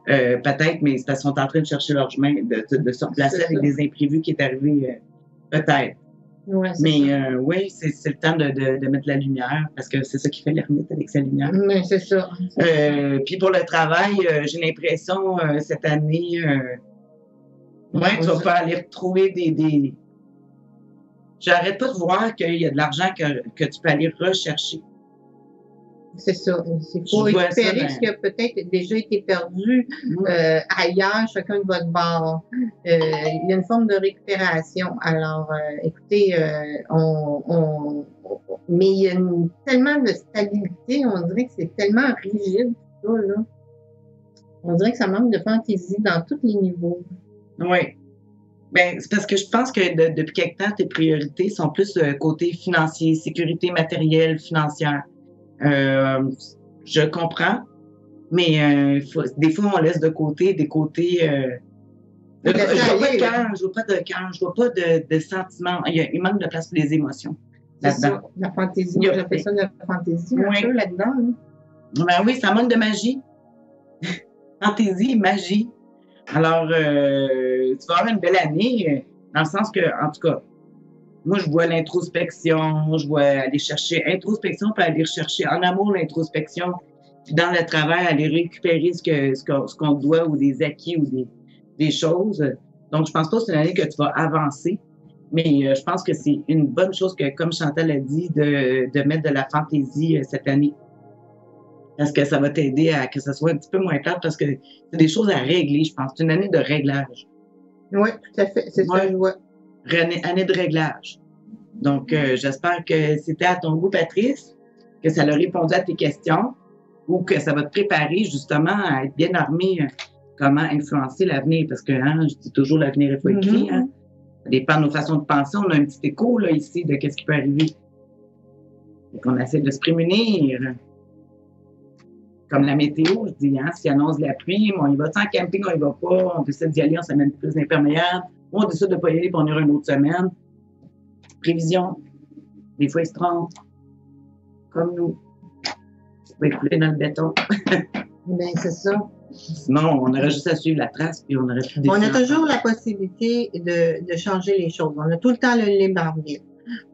peut-être, mais ils sont en train de chercher leur chemin, de se replacer avec des imprévus qui est arrivé, peut-être. Ouais, mais oui, c'est le temps de mettre la lumière, parce que c'est ça qui fait l'ermite avec sa lumière. Mais c'est ça. Puis pour le travail, j'ai l'impression, cette année, ouais, tu vas pas aller retrouver des... J'arrête pas de voir qu'il y a de l'argent que tu peux aller rechercher. C'est ça. Il faut récupérer ce qui a peut-être déjà été perdu ailleurs, chacun de votre bord. Il y a une forme de récupération. Alors, écoutez, mais il y a tellement de stabilité, on dirait que c'est tellement rigide, tout ça, là. On dirait que ça manque de fantaisie dans tous les niveaux. Oui. Ben, c'est parce que je pense que depuis quelque temps, tes priorités sont plus côté financier, sécurité matérielle, financière. Je comprends, mais des fois, on laisse de côté des côtés... je vois pas de cœur, je vois pas de sentiments. Il manque de place pour les émotions là-dedans. La fantaisie, moi, j'appelle ça de la fantaisie un peu là-dedans. Hein. Ben oui, ça manque de magie. Fantaisie, magie. Alors, tu vas avoir une belle année, dans le sens que, en tout cas, moi, je vois l'introspection, je vois aller chercher introspection, puis aller chercher en amour l'introspection, puis dans le travail, aller récupérer ce qu'on doit ou des acquis ou des choses. Donc, je pense pas que c'est une année que tu vas avancer, mais je pense que c'est une bonne chose que, comme Chantal a dit, de mettre de la fantaisie cette année. Parce que ça va t'aider à que ça soit un petit peu moins clair, parce que c'est des choses à régler, je pense. C'est une année de réglage. Oui, tout à fait. C'est ça, je vois. Année de réglage. Donc, j'espère que c'était à ton goût, Patrice, que ça a répondu à tes questions ou que ça va te préparer justement à être bien armé comment influencer l'avenir. Parce que, je dis toujours, l'avenir, il faut écrire. Hein? Ça dépend de nos façons de penser. On a un petit écho là, ici de qu'est-ce qui peut arriver. Donc, on essaie de se prémunir. Comme la météo, je dis, s'il annonce la pluie, on y va en camping, on y va pas, on décide d'y aller, on s'amène plus d'imperméable, on décide de ne pas y aller, puis on ira une autre semaine. Prévision, des fois, ils se trompent, comme nous. Ça va couler dans le béton. Bien, c'est ça. Sinon, on aurait juste à suivre la trace, puis on aurait pu On a toujours la possibilité de changer les choses. On a tout le temps le libre arbitre.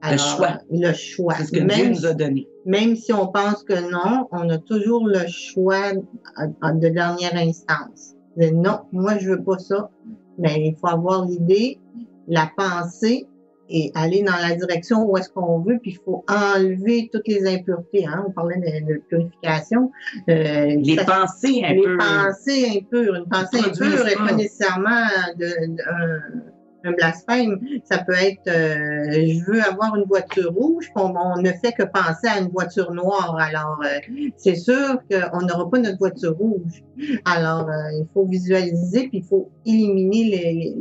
Alors, le choix. C'est ce que Dieu nous a donné. Même si on pense que non, on a toujours le choix de dernière instance. Non, moi, je veux pas ça. Mais il faut avoir l'idée, la pensée et aller dans la direction où est-ce qu'on veut. Puis, il faut enlever toutes les impuretés. Hein? On parlait de purification. Les pensées impures. Les pensées impures. Une pensée impure n'est pas nécessairement un blasphème. Ça peut être je veux avoir une voiture rouge, on ne fait que penser à une voiture noire. Alors, c'est sûr qu'on n'aura pas notre voiture rouge. Alors, il faut visualiser, puis il faut éliminer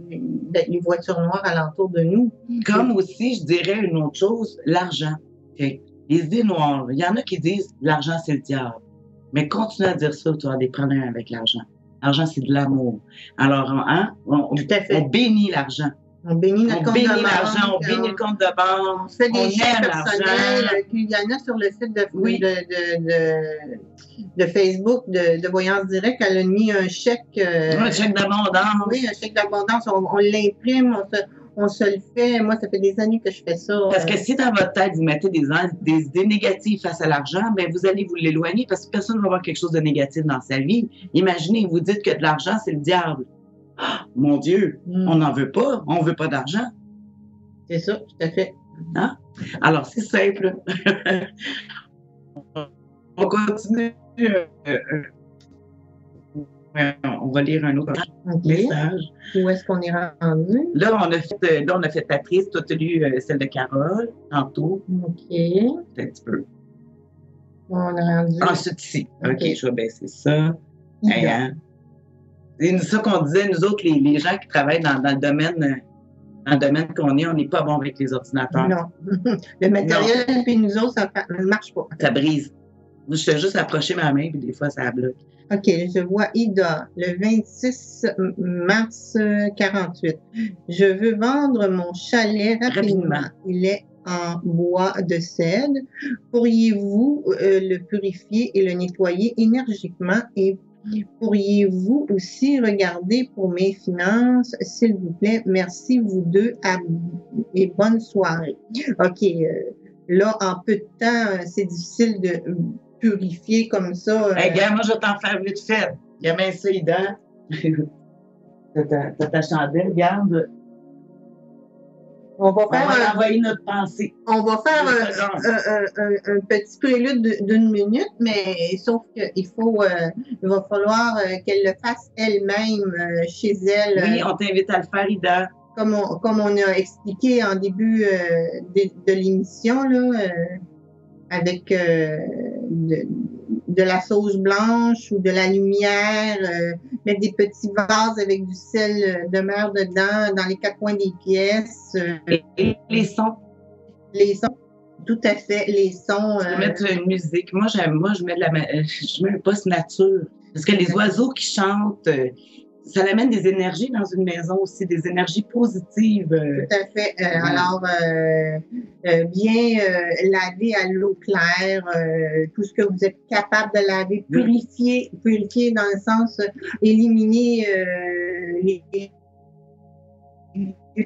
les voitures noires alentour de nous. Comme aussi, je dirais une autre chose, l'argent. Okay. Les idées noires. Il y en a qui disent l'argent, c'est le diable. Mais continue à dire ça, tu as des problèmes avec l'argent. L'argent, c'est de l'amour. Alors, on bénit l'argent. On bénit notre compte de banque. On bénit le compte de banque. On fait des chèques personnels. Il y en a sur le site de Facebook de Voyance Directe. Elle a mis un chèque. Un chèque d'abondance. Oui, un chèque d'abondance. On l'imprime, on se le fait. Moi, ça fait des années que je fais ça. Parce que si dans votre tête, vous mettez des idées négatives face à l'argent, ben vous allez vous l'éloigner parce que personne ne va voir quelque chose de négatif dans sa vie. Imaginez, vous dites que de l'argent, c'est le diable. Oh, mon Dieu, on n'en veut pas. On ne veut pas d'argent. C'est ça, tout à fait. Hein? Alors, c'est simple. On continue. On va lire un autre message. Où est-ce qu'on est rendu? Là, on a fait Patrice. Toi, tu as lu celle de Carole, tantôt. OK. Un petit peu. On est rendu. Ensuite, ici. OK, je vais baisser ça. Ida. C'est ça qu'on disait, nous autres, les gens qui travaillent dans le domaine qu'on est, on n'est pas bon avec les ordinateurs. Non. Le matériel, puis nous autres, ça ne marche pas. Ça brise. Je fais juste approcher ma main, puis des fois, ça bloque. OK, je vois Ida, le 26 mars 48. Je veux vendre mon chalet rapidement. Il est en bois de cèdre. Pourriez-vous le purifier et le nettoyer énergiquement et pourriez-vous aussi regarder pour mes finances, s'il vous plaît? Merci, vous deux, et bonne soirée. OK, là, en peu de temps, c'est difficile de purifier comme ça. Hey, gars, moi, je vais t'en faire vite fait. Il y a même ça, Ida. T'as ta chandelle, regarde. On va envoyer notre pensée. On va faire un petit prélude d'une minute, mais sauf qu'il faut, il va falloir qu'elle le fasse elle-même chez elle. Oui, on t'invite à le faire, Ida. Comme on a expliqué en début de l'émission, là, avec de la sauce blanche ou de la lumière, mettre des petits vases avec du sel de mer dedans, dans les quatre coins des pièces. Et les sons. Les sons, tout à fait, les sons. Mettre une musique. Moi, je mets je mets un post nature. Parce que les oiseaux qui chantent, ça amène des énergies dans une maison aussi, des énergies positives. Tout à fait. Alors, bien laver à l'eau claire, tout ce que vous êtes capable de laver, purifier dans le sens, éliminer les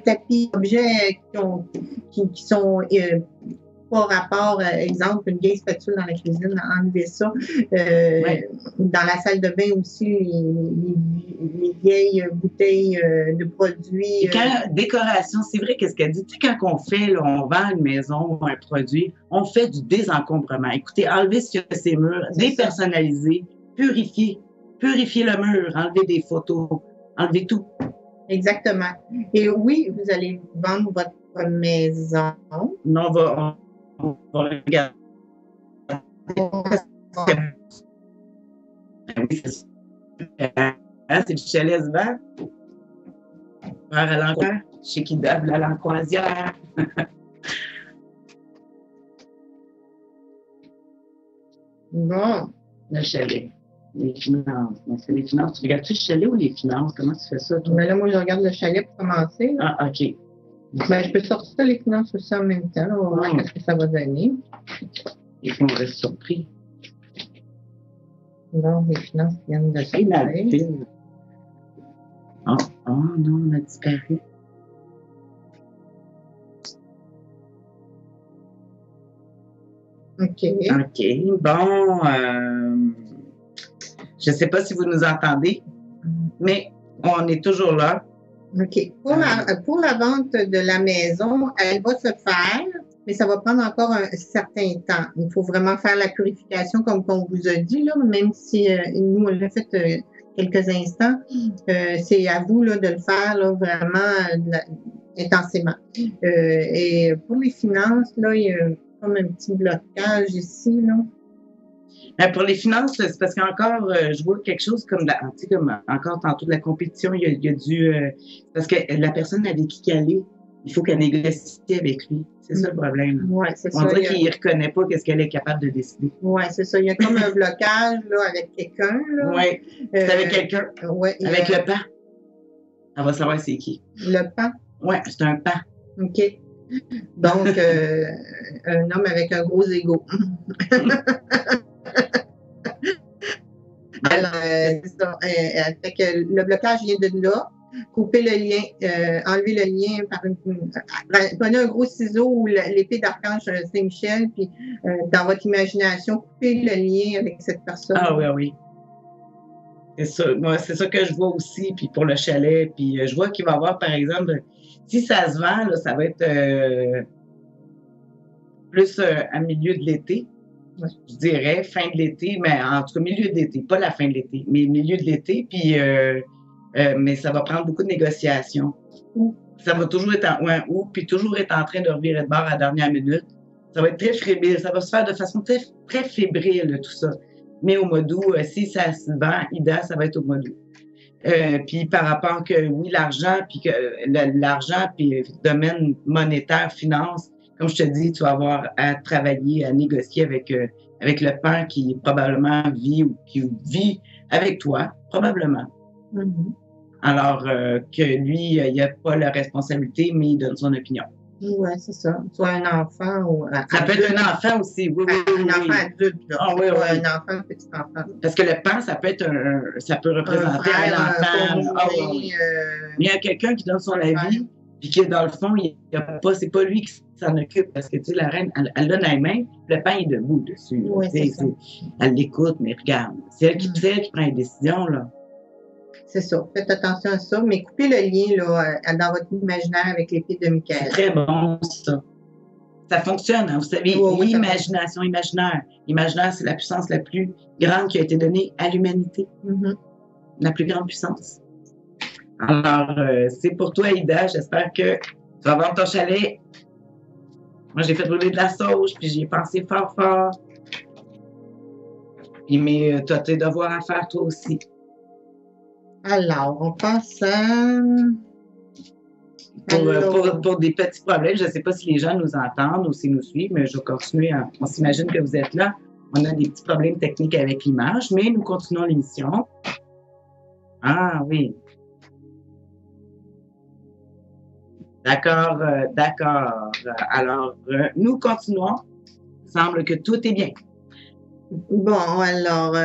tapis, objets qui sont pas rapport, exemple, une vieille spatule dans la cuisine, enlever ça. Dans la salle de bain aussi, les vieilles bouteilles de produits. Et quand, décoration, c'est vrai qu'est-ce qu'elle dit. Tu sais, quand on fait, là, on vend une maison ou un produit, on fait du désencombrement. Écoutez, enlever ce qu'il y a de ces murs, dépersonnaliser, purifier le mur, enlever des photos, enlever tout. Exactement. Et oui, vous allez vendre votre maison. Non, on va regarder. C'est du chalet se vend. Vers à l'encoisière. Chez qui dable à l'encoisière. Bon. Le chalet. Les finances. C'est les finances. Tu regardes-tu le chalet ou les finances? Comment tu fais ça, toi? Mais là, moi, je regarde le chalet pour commencer. Là. Ah, OK. Ben, je peux sortir les finances aussi en même temps. On va voir ce que ça va donner. Et puis, on reste surpris. Non, les finances viennent de sortir. Oh non, on a disparu. OK. OK. Bon, je ne sais pas si vous nous entendez, mais on est toujours là. OK. Pour la vente de la maison, elle va se faire, mais ça va prendre encore un certain temps. Il faut vraiment faire la purification comme on vous a dit, là, même si nous, on l'a fait quelques instants. C'est à vous là, de le faire là, vraiment intensément. Et pour les finances, là, il y a comme un petit blocage ici, là. Pour les finances, c'est parce qu'encore, je vois quelque chose comme encore tantôt de la compétition, il y a dû... parce que la personne avec qui elle est, il faut qu'elle négocie avec lui. C'est ça le problème. Ouais, c'est ça. On dirait qu'il ne reconnaît pas qu'est-ce qu'elle est capable de décider. Oui, c'est ça. Il y a comme un blocage là, avec quelqu'un. Oui, c'est avec quelqu'un. Ouais, avec le pan. On va savoir c'est qui. Le pan? Oui, c'est un pan. OK. Donc, un homme avec un gros ego. Alors, c'est ça. Fait que le blocage vient de là. Couper le lien, enlever le lien par prenez un gros ciseau ou l'épée d'archange Saint-Michel, puis dans votre imagination, couper le lien avec cette personne. Ah oui, oui. C'est ça. Moi, c'est ça que je vois aussi, puis pour le chalet. Puis je vois qu'il va y avoir, par exemple, si ça se vend, là, ça va être plus à milieu de l'été. je dirais, fin de l'été, mais en tout cas, milieu de l'été, pas la fin de l'été, mais milieu de l'été, puis, mais ça va prendre beaucoup de négociations. Ça va toujours être puis toujours être en train de revirer de bord à la dernière minute. Ça va être très fébrile, ça va se faire de façon très, très fébrile, tout ça. Mais au mois d'août, si ça se vend, IDA, ça va être au mois d'août. Puis par rapport que, oui, l'argent, puis que l'argent, puis le domaine monétaire, finance, comme je te dis, tu vas avoir à travailler, à négocier avec le père qui probablement vit ou qui vit avec toi, probablement. Mhm. Alors que lui, il n'a pas la responsabilité, mais il donne son opinion. Oui, c'est ça. Soit un enfant ou Ça peut être un enfant aussi, oui, un enfant adulte, là. Ah, oui, Pas oui. un enfant, un petit enfant. Parce que le pan, ça peut être ça peut représenter un enfant. Oui. Mais il y a quelqu'un qui donne son avis, puis que dans le fond, c'est pas lui qui s'en occupe, parce que tu sais, la reine, elle donne la main, le pan est debout dessus. Oui, c'est ça. Elle l'écoute, mais regarde, c'est elle qui prend les décisions, là. C'est ça. Faites attention à ça, mais coupez le lien là, dans votre imaginaire avec l'épée de Michael. C'est très bon, ça. Ça fonctionne, hein, vous savez, l'imagination imaginaire. L'imaginaire, c'est la puissance la plus grande qui a été donnée à l'humanité. La plus grande puissance. Alors, c'est pour toi, Ida. J'espère que tu vas vendre ton chalet. Moi, j'ai fait brûler de la sauge, puis j'y ai pensé fort, fort. Mais tu as tes devoirs à faire, toi aussi. Alors, on passe à... Pour des petits problèmes, je ne sais pas si les gens nous entendent ou s'ils nous suivent, mais je vais continuer. On s'imagine que vous êtes là. On a des petits problèmes techniques avec l'image, mais nous continuons l'émission. Ah oui. D'accord, d'accord. Alors, nous continuons. Il semble que tout est bien. Bon, alors,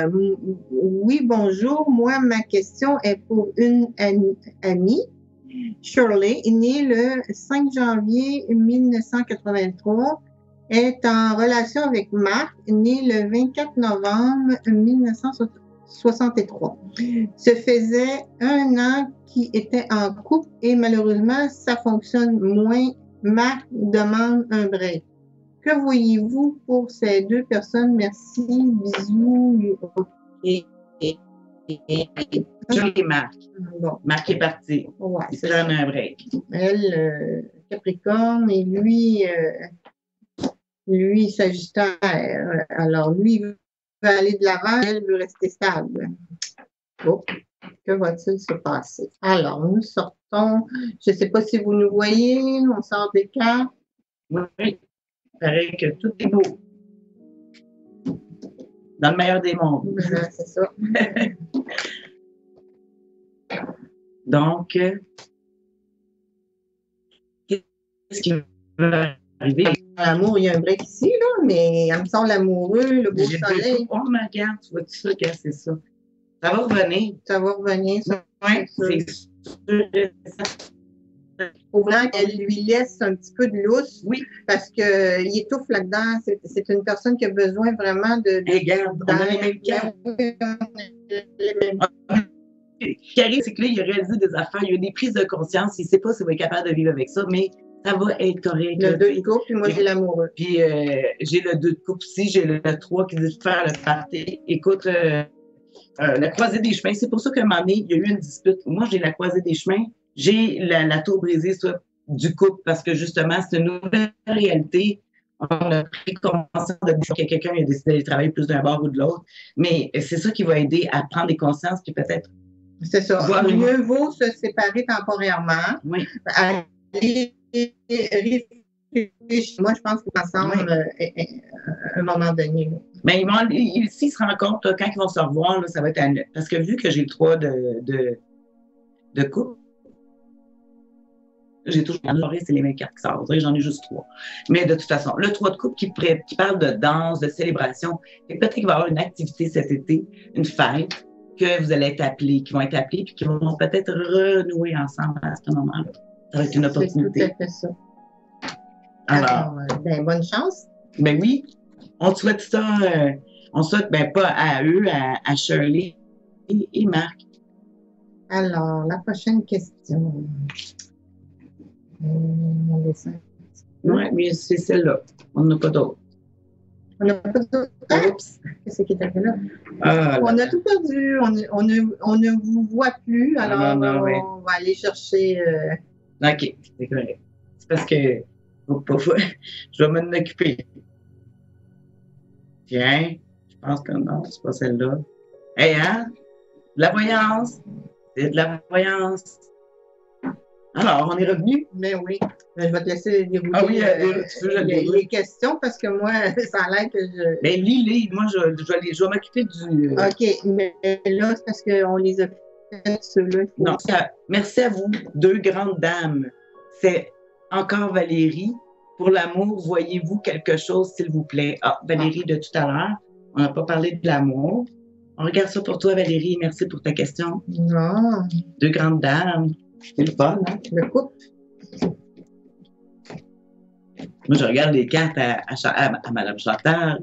oui, bonjour. Moi, ma question est pour une amie. Shirley est née le 5 janvier 1983, est en relation avec Marc, né le 24 novembre 1963. Se faisait 1 an qu'il était en couple et malheureusement, ça fonctionne moins. Marc demande un break. Que voyez-vous pour ces 2 personnes? Merci, bisous. Shirley et Marc. Bon. Marc est parti. Ouais, il prend un break. Elle, Capricorne, et lui, Sagittaire. Alors, lui, il veut aller de l'avant, elle veut rester stable. Oh, que va-t-il se passer? Alors, nous sortons. Je ne sais pas si vous nous voyez. On sort des cartes. Oui, il paraît que tout est beau. Dans le meilleur des mondes. Voilà, c'est ça. Donc, qu'est-ce qui va arriver? L'amour, il y a un break ici, là, mais elle me semble amoureux, le beau soleil. Oh, ma regarde, tu vois-tu ça, c'est ça? Ça va revenir. Ça va revenir, ça. Oui, c'est sûr. Faut vraiment qu'elle lui laisse un petit peu de lousse. Oui. Parce qu'il étouffe là-dedans. C'est une personne qui a besoin vraiment de. Regarde, on a les mêmes cartes. Ce qui arrive, c'est que là, il a réalisé des affaires, il a eu des prises de conscience, il ne sait pas s'il va être capable de vivre avec ça, mais ça va être correct. Le 2 de coupe, puis moi, j'ai l'amoureux. Puis j'ai le 2 de coupe aussi, j'ai le 3 qui dit de faire le party. Écoute, la croisée des chemins, c'est pour ça qu'à un moment donné, il y a eu une dispute. Moi, j'ai la croisée des chemins, j'ai la tour brisée soit du couple, parce que justement, c'est une nouvelle réalité. On a pris conscience de dire que quelqu'un a décidé d'aller travailler plus d'un bord ou de l'autre, mais c'est ça qui va aider à prendre des consciences, puis peut-être. C'est ça. Mieux vaut se séparer temporairement. Oui. Aller moi, je pense qu'ensemble, à un moment donné. Mais s'ils se rencontrent, quand ils vont se revoir, là, ça va être à net. Parce que vu que j'ai le 3 de couple, j'ai toujours c'est les mêmes cartes qui sortent. J'en ai juste 3. Mais de toute façon, le 3 de couple qui parle de danse, de célébration, peut-être qu'il va y avoir une activité cet été, une fête, que vous allez être appelés, qui vont être appelés, puis qui vont peut-être renouer ensemble à ce moment-là. Ça va être une opportunité. C'est tout à fait ça. Alors, bonne chance. Ben oui, on souhaite ça, on souhaite, pas à eux, à Shirley et Marc. Alors, la prochaine question. Oui, mais c'est celle-là. On n'en a pas d'autre. On n'a pas d'autres cartes? Oups. Qu'est-ce qui est arrivé là? Ah, On là, a tout perdu. On ne vous voit plus. non, Alors, non, oui. on va aller chercher. OK, c'est correct. C'est parce que je vais m'en occuper. Tiens, je pense que non, c'est pas celle-là. Hey, hein? De la voyance. C'est de la voyance. Alors, on est revenu? Mais oui. Je vais te laisser dérouler Ah oui, tu veux que je le déroule? les questions parce que moi, ça a l'air que je. Ben, lis-les. Moi, je vais m'occuper du. OK, mais là, c'est parce qu'on les a fait ceux-là. Non, merci à vous, deux grandes dames. C'est encore Valérie. Pour l'amour, voyez-vous quelque chose, s'il vous plaît? Ah, Valérie de tout à l'heure. On n'a pas parlé de l'amour. On regarde ça pour toi, Valérie. Merci pour ta question. Non, Deux grandes dames. C'est le fun, hein? le couple. Moi, je regarde les cartes à Mme Chantal.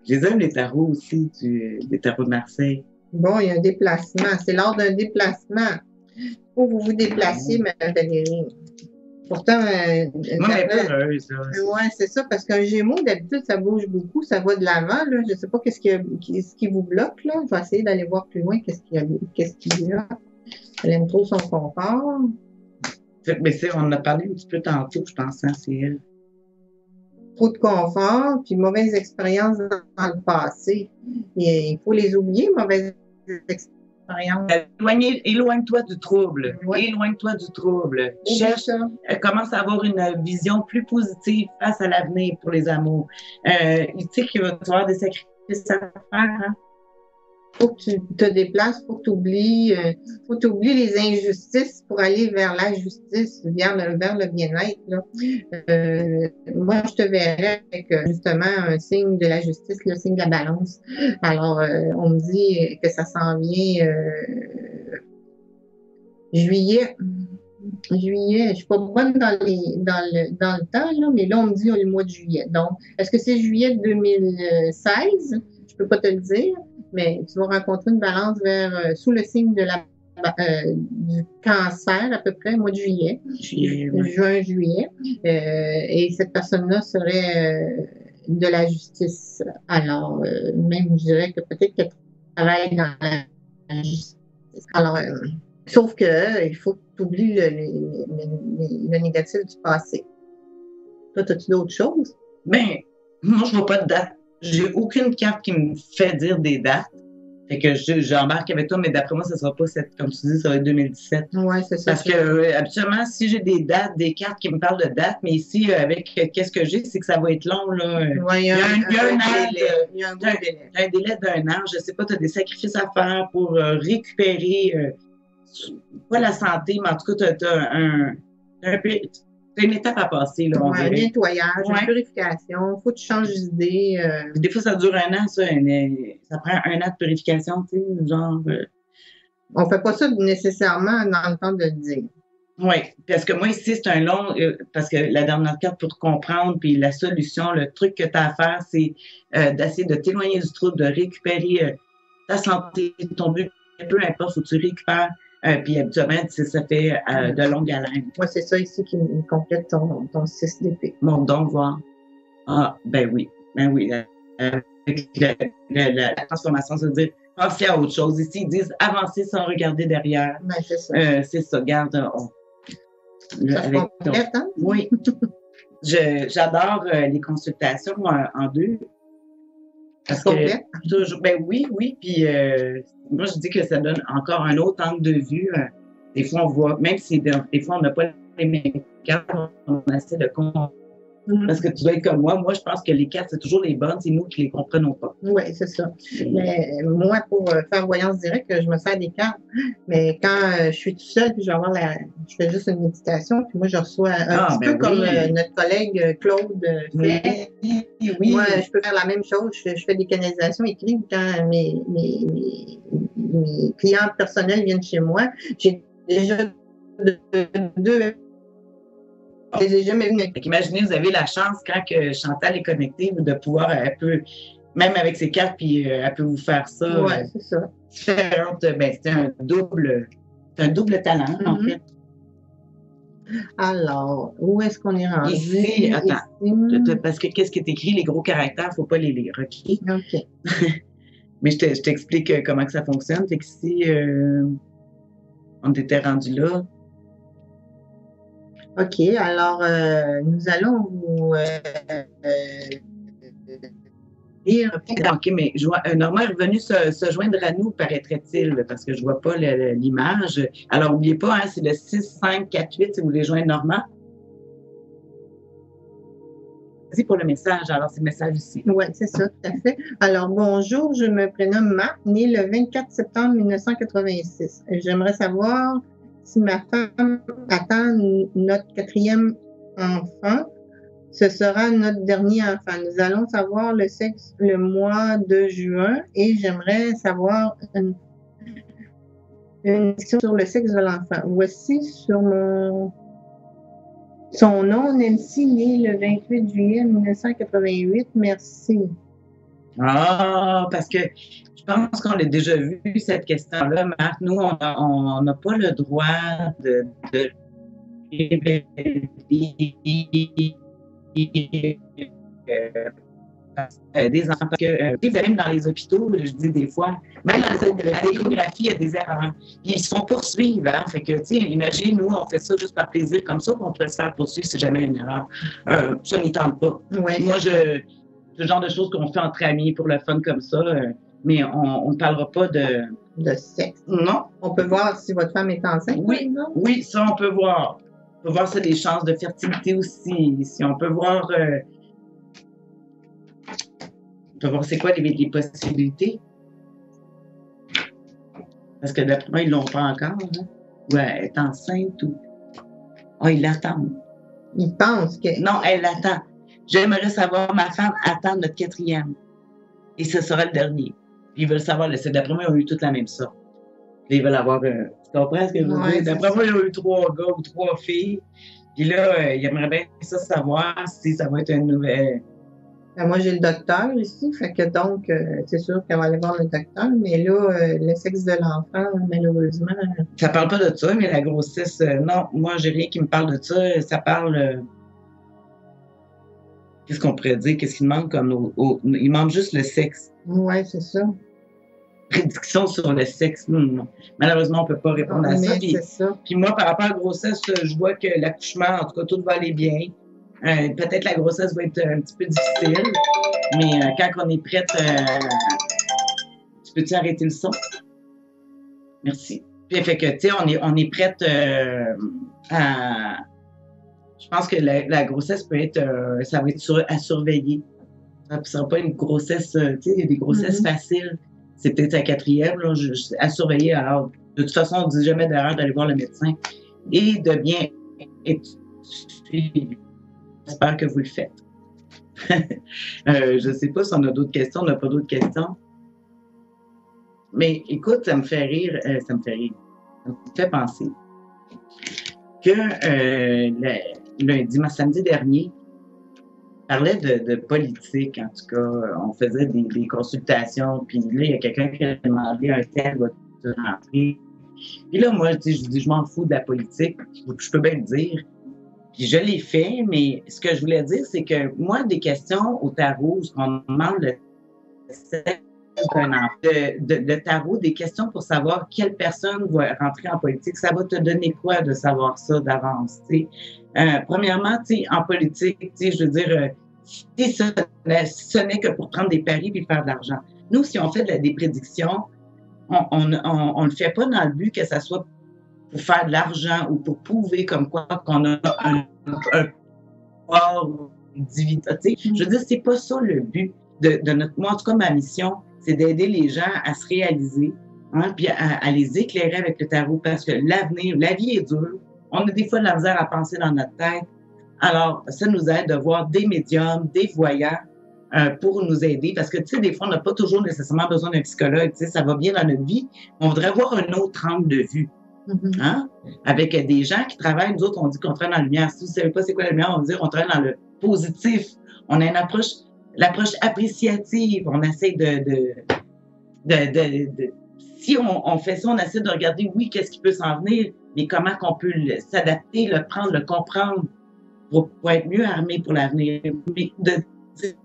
Je les aime, les tarots aussi, des tarots de Marseille. Bon, il y a un déplacement. C'est lors d'un déplacement. Faut que vous vous déplaciez, Mme Valérie. Pourtant, Moi, elle est peureuse, là. Oui, c'est ça, parce qu'un Gémeaux, d'habitude, ça bouge beaucoup, ça va de l'avant. Là. Je ne sais pas qu'est-ce qui vous bloque. Là. Je vais essayer d'aller voir plus loin qu'est-ce qu'il y a. Elle aime trop son confort. Mais on en a parlé un petit peu tantôt, je pense, hein, c'est elle. Trop de confort, puis mauvaises expériences dans le passé. Et il faut les oublier, mauvaises expériences. Éloigne-toi du trouble. Ouais. Éloigne-toi du trouble. Oui, Cherche, ça. commence à avoir une vision plus positive face à l'avenir pour les amours. Tu sais qu'il va y avoir des sacrifices à faire, hein? Faut que tu te déplaces, faut que tu oublies les injustices pour aller vers la justice, vers le bien-être. Là. Moi, je te verrais avec justement un signe de la justice, le signe de la balance. Alors, on me dit que ça s'en vient juillet. Juillet, je suis pas bonne dans le temps, là, mais là, on me dit le mois de juillet. Donc, est-ce que c'est juillet 2016? Je peux pas te le dire. Mais tu vas rencontrer une balance sous le signe du cancer, à peu près, au mois de juillet. Juin, juillet. Et cette personne-là serait de la justice. Alors, même, je dirais que peut-être qu'elle travaille dans la justice. Alors, sauf que il faut que tu oublies le négatif du passé. Toi, as-tu d'autres choses? Ben, moi, je vois pas de date. J'ai aucune carte qui me fait dire des dates. Fait que j'embarque avec toi, mais d'après moi, ça sera pas comme tu dis, ça va être 2017. Oui, c'est ça. Parce que, habituellement, si j'ai des dates, des cartes qui me parlent de dates, mais ici, avec qu'est-ce que j'ai, c'est que ça va être long, là. Ouais, il y a un délai d'un an. Je sais pas, tu as des sacrifices à faire pour récupérer, pas la santé, mais en tout cas, tu as une étape à passer, là. Un nettoyage, une purification, il faut que tu changes d'idée. Des fois, ça dure un an, ça prend un an de purification, tu sais, genre. On ne fait pas ça nécessairement dans le temps de le dire. Oui, parce que moi, ici, c'est un long. Parce que la dernière carte, pour te comprendre, puis la solution, le truc que tu as à faire, c'est d'essayer de t'éloigner du trouble, de récupérer ta santé, ton but, peu importe, faut que tu récupères. Puis habituellement, ça fait de longue haleine. Moi, c'est ça ici qui me complète ton 6 d'épée. Monte donc voir. Ah, ben oui. Avec la transformation, ça veut dire passer à autre chose. Ici, ils disent avancer sans regarder derrière. Ben, c'est ça. C'est ça, garde. Ça se complète, hein? Oui. J'adore les consultations en deux. Parce que toujours, ben oui, puis moi je dis que ça donne encore un autre angle de vue. Des fois on voit, même si des fois on n'a pas les mêmes cartes, on essaie de comprendre. Parce que tu dois être comme moi je pense que les cartes c'est toujours les bonnes, c'est nous qui les comprenons pas. Oui, c'est ça. Mais moi, pour faire voyance directe, je me sers des cartes. Mais quand je suis toute seule, puis je fais juste une méditation, puis moi je reçois un petit peu comme notre collègue Claude fait. Oui. Moi, je peux faire la même chose. Je fais des canalisations écrites quand mes clients personnels viennent chez moi. J'ai déjà deux. Imaginez, vous avez la chance, quand que Chantal est connectée, de pouvoir, elle peut, même avec ses cartes, puis elle peut vous faire ça. Oui, c'est ça. C'est un double talent, en fait. Alors, où est-ce qu'on est rendu? Ici, attends, Ici. parce que qu'est-ce qui est écrit, les gros caractères, faut pas les lire, OK? OK. Mais je t'explique comment que ça fonctionne. Fait que si on était rendu là, OK. Alors, nous allons vous lire. OK, mais Normand est revenu se joindre à nous, paraîtrait-il, parce que je vois pas l'image. Alors, n'oubliez pas, hein, c'est le 6548 si vous voulez joindre Normand. Merci pour le message. Alors, c'est le message ici. Oui, c'est ça, tout à fait. Alors, bonjour, je me prénomme Marc, née le 24 septembre 1986. J'aimerais savoir si ma femme attend notre 4e enfant. Ce sera notre dernier enfant. Nous allons savoir le sexe le mois de juin et j'aimerais savoir une question sur le sexe de l'enfant. Voici sur son nom, Nancy, né le 28 juillet 1988. Merci. Ah, parce que je pense qu'on a déjà vu cette question-là, Marc. Nous, on n'a pas le droit de révéler des enfants. Parce que, même dans les hôpitaux, je dis des fois, même dans la échographie, il y a des erreurs. Puis ils se font poursuivre. Hein? Fait que, tu sais, imagine, nous, on fait ça juste par plaisir comme ça, puis on peut se faire poursuivre si jamais une erreur. Ça n'y tente pas. Ouais. Moi, c'est le genre de choses qu'on fait entre amis pour le fun comme ça, mais on ne parlera pas de sexe. Non. On peut voir si votre femme est enceinte, oui, par exemple? Oui, ça, on peut voir. On peut voir ça, les chances de fertilité aussi. Si on peut voir... on peut voir c'est quoi les possibilités. Parce que d'après moi, ils ne l'ont pas encore. Hein? Ou elle est enceinte ou... Ah, ils l'attendent. Ils pensent que... Non, elle l'attend. J'aimerais savoir, ma femme attend notre 4e. Et ce sera le dernier. Puis ils veulent savoir, d'après moi, ils ont eu toute la même sorte. Ils veulent avoir... tu comprends ce que je veux dire? D'après moi, ils ont eu 3 gars ou 3 filles. Puis là, ils aimeraient bien ça savoir si ça va être une nouvelle... Moi, j'ai le docteur ici, fait que donc, c'est sûr qu'elle va aller voir le docteur, mais là, le sexe de l'enfant, malheureusement... Ça parle pas de ça, mais la grossesse, non, moi, j'ai rien qui me parle de ça. Ça parle... qu'est-ce qu'on pourrait dire? Qu'est-ce qu'il manque comme... il manque juste le sexe. Oui, c'est ça. Prédiction sur le sexe, non. Malheureusement, on ne peut pas répondre à ça. Puis moi, par rapport à la grossesse, je vois que l'accouchement, en tout cas, tout va aller bien. Peut-être la grossesse va être un petit peu difficile, mais quand on est prête, tu peux-tu arrêter le son? Merci. Puis, fait que, tu sais, on est prête à... Je pense que la grossesse peut être... ça va être à surveiller. Ça ne sera pas une grossesse... tu sais, il y a des grossesses faciles. C'est peut-être sa 4e, là, à surveiller. Alors, de toute façon, on ne dit jamais d'erreur d'aller voir le médecin et de bien étudier. J'espère que vous le faites. Je ne sais pas si on a d'autres questions. On n'a pas d'autres questions. Mais écoute, ça me fait rire. Ça me fait penser que samedi dernier, on parlait de politique, en tout cas. On faisait des consultations. Puis là, il y a quelqu'un qui a demandé un tel va-tu rentrer. Puis là, moi, je dis, je m'en fous de la politique. Je peux bien le dire. Puis je l'ai fait, mais ce que je voulais dire, c'est que moi, des questions au tarot, ce qu'on demande le sexe d'un enfant, le tarot, des questions pour savoir quelle personne va rentrer en politique, ça va te donner quoi de savoir ça d'avance, tu sais? Premièrement, tu sais, en politique, tu sais, je veux dire, ce n'est que pour prendre des paris puis faire de l'argent. Nous, si on fait des prédictions, on le fait pas dans le but que ça soit pour faire de l'argent ou pour prouver comme quoi qu'on a un pouvoir divinité. Je veux dire, c'est pas ça le but de notre... Moi, en tout cas, ma mission, c'est d'aider les gens à se réaliser, hein, puis à les éclairer avec le tarot, parce que l'avenir, la vie est dure. On a des fois de la misère à penser dans notre tête. Alors, ça nous aide de voir des médiums, des voyants, pour nous aider, parce que, tu sais, des fois, on n'a pas toujours nécessairement besoin d'un psychologue, tu sais, ça va bien dans notre vie, on voudrait voir un autre angle de vue. Hein? Avec des gens qui travaillent, nous autres, on dit qu'on travaille dans la lumière. Si vous ne savez pas c'est quoi la lumière, on va dire qu'on travaille dans le positif. On a l'approche appréciative. On essaie si on fait ça, on essaie de regarder, oui, qu'est-ce qui peut s'en venir, mais comment qu'on peut s'adapter, le prendre, le comprendre pour être mieux armé pour l'avenir. Mais de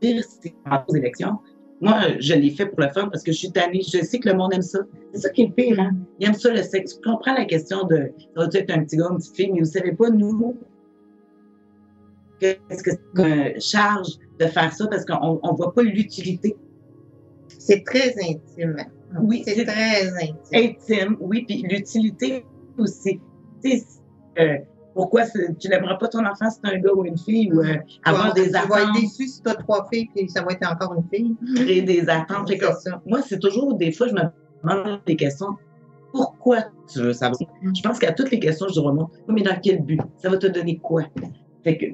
dire c'est aux élections, moi, je l'ai fait pour le fun parce que je suis tannée. Je sais que le monde aime ça. C'est ça qui est le pire, hein? Il aime ça, le sexe. Tu comprends la question de ça va-tu être un petit gars, une petite fille, mais vous savez pas, nous, qu'est-ce que c'est charge de faire ça parce qu'on ne voit pas l'utilité. C'est très intime. Oui, c'est très intime. Intime, oui, puis l'utilité aussi. Tu sais, pourquoi tu n'aimeras pas ton enfant si c'est un gars ou une fille ou avoir des attentes. Tu vas être déçu si tu as 3 filles puis ça va être encore une fille. Créer des attentes. Moi, c'est toujours, des fois, je me demande des questions. Pourquoi tu veux savoir? Je pense qu'à toutes les questions, je dirais, mais dans quel but? Ça va te donner quoi? Fait que,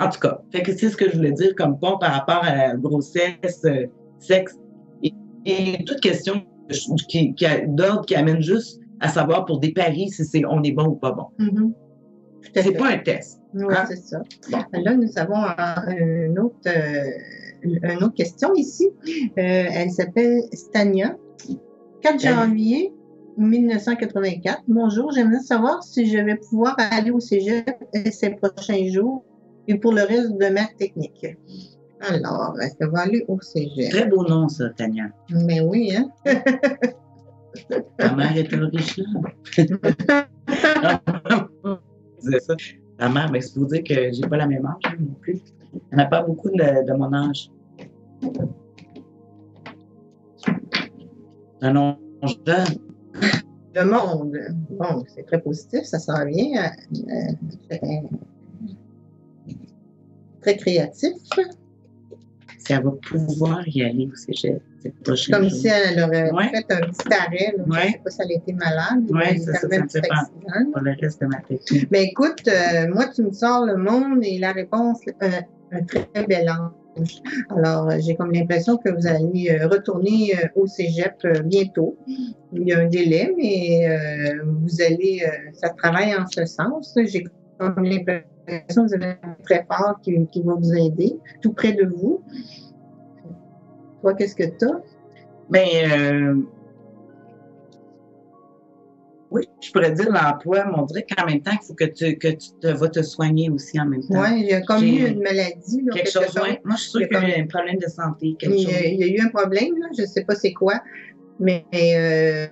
en tout cas, c'est ce que je voulais dire comme point par rapport à la grossesse, sexe et toute question d'ordre qui amène juste à savoir pour des paris si on est bon ou pas bon. Mm-hmm. C'est pas un test. Oui, hein? C'est ça. Là, nous avons une autre question ici. Elle s'appelle Stania. 4 janvier 1984. Bonjour, j'aimerais savoir si je vais pouvoir aller au cégep ces prochains jours et pour le reste de ma technique. Alors, ça va aller au cégep. Très beau nom, ça, Tania. Mais oui, hein? Ta mère était originaire. C'est ça. Ta mère, mais c'est pour dire que j'ai pas la même âge non plus. Il n'y en a pas beaucoup de mon âge. Un nom jeune. Le monde. Bon, c'est très positif, ça s'en vient. Très créatif. Si elle va pouvoir y aller au cégep cette prochaine Comme journée. si elle aurait fait un petit arrêt. Là, je ne sais pas si elle était malade. Oui, ça me fait pas pour le reste de ma tête. Ben écoute, moi, tu me sors le monde et la réponse, un très bel ange. Alors, j'ai comme l'impression que vous allez retourner au cégep bientôt. Il y a un délai, mais vous allez, ça travaille en ce sens. J'ai comme l'impression que vous avez un très fort qui va vous aider, tout près de vous. Toi, qu'est-ce que tu as? Ben, oui, je pourrais dire l'emploi, mais on dirait qu'en même temps, il faut que tu vas te soigner aussi en même temps. Oui, j'ai comme eu une maladie. Là, quelque chose. Ouais. Moi, je suis sûre qu'il y a eu un problème de santé. Il y a eu un problème, là, je ne sais pas c'est quoi, mais ça,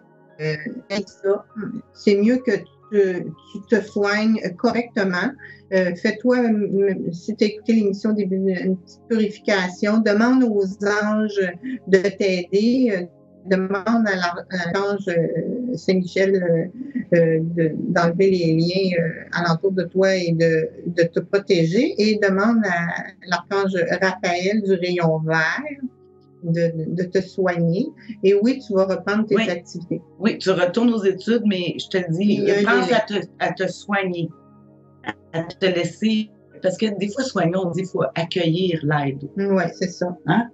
c'est mieux que tu te soignes correctement. Fais-toi, si tu as écouté l'émission début, une petite purification, demande aux anges de t'aider. Demande à l'ange Saint-Michel d'enlever les liens alentour de toi et de te protéger, et demande à l'archange Raphaël du rayon vert de te soigner. Et oui, tu vas reprendre tes activités. Oui, tu retournes aux études, mais je te le dis, pense à te soigner, à te laisser. Parce que des fois, soigner, on dit qu'il faut accueillir l'aide. Oui, c'est ça. Hein?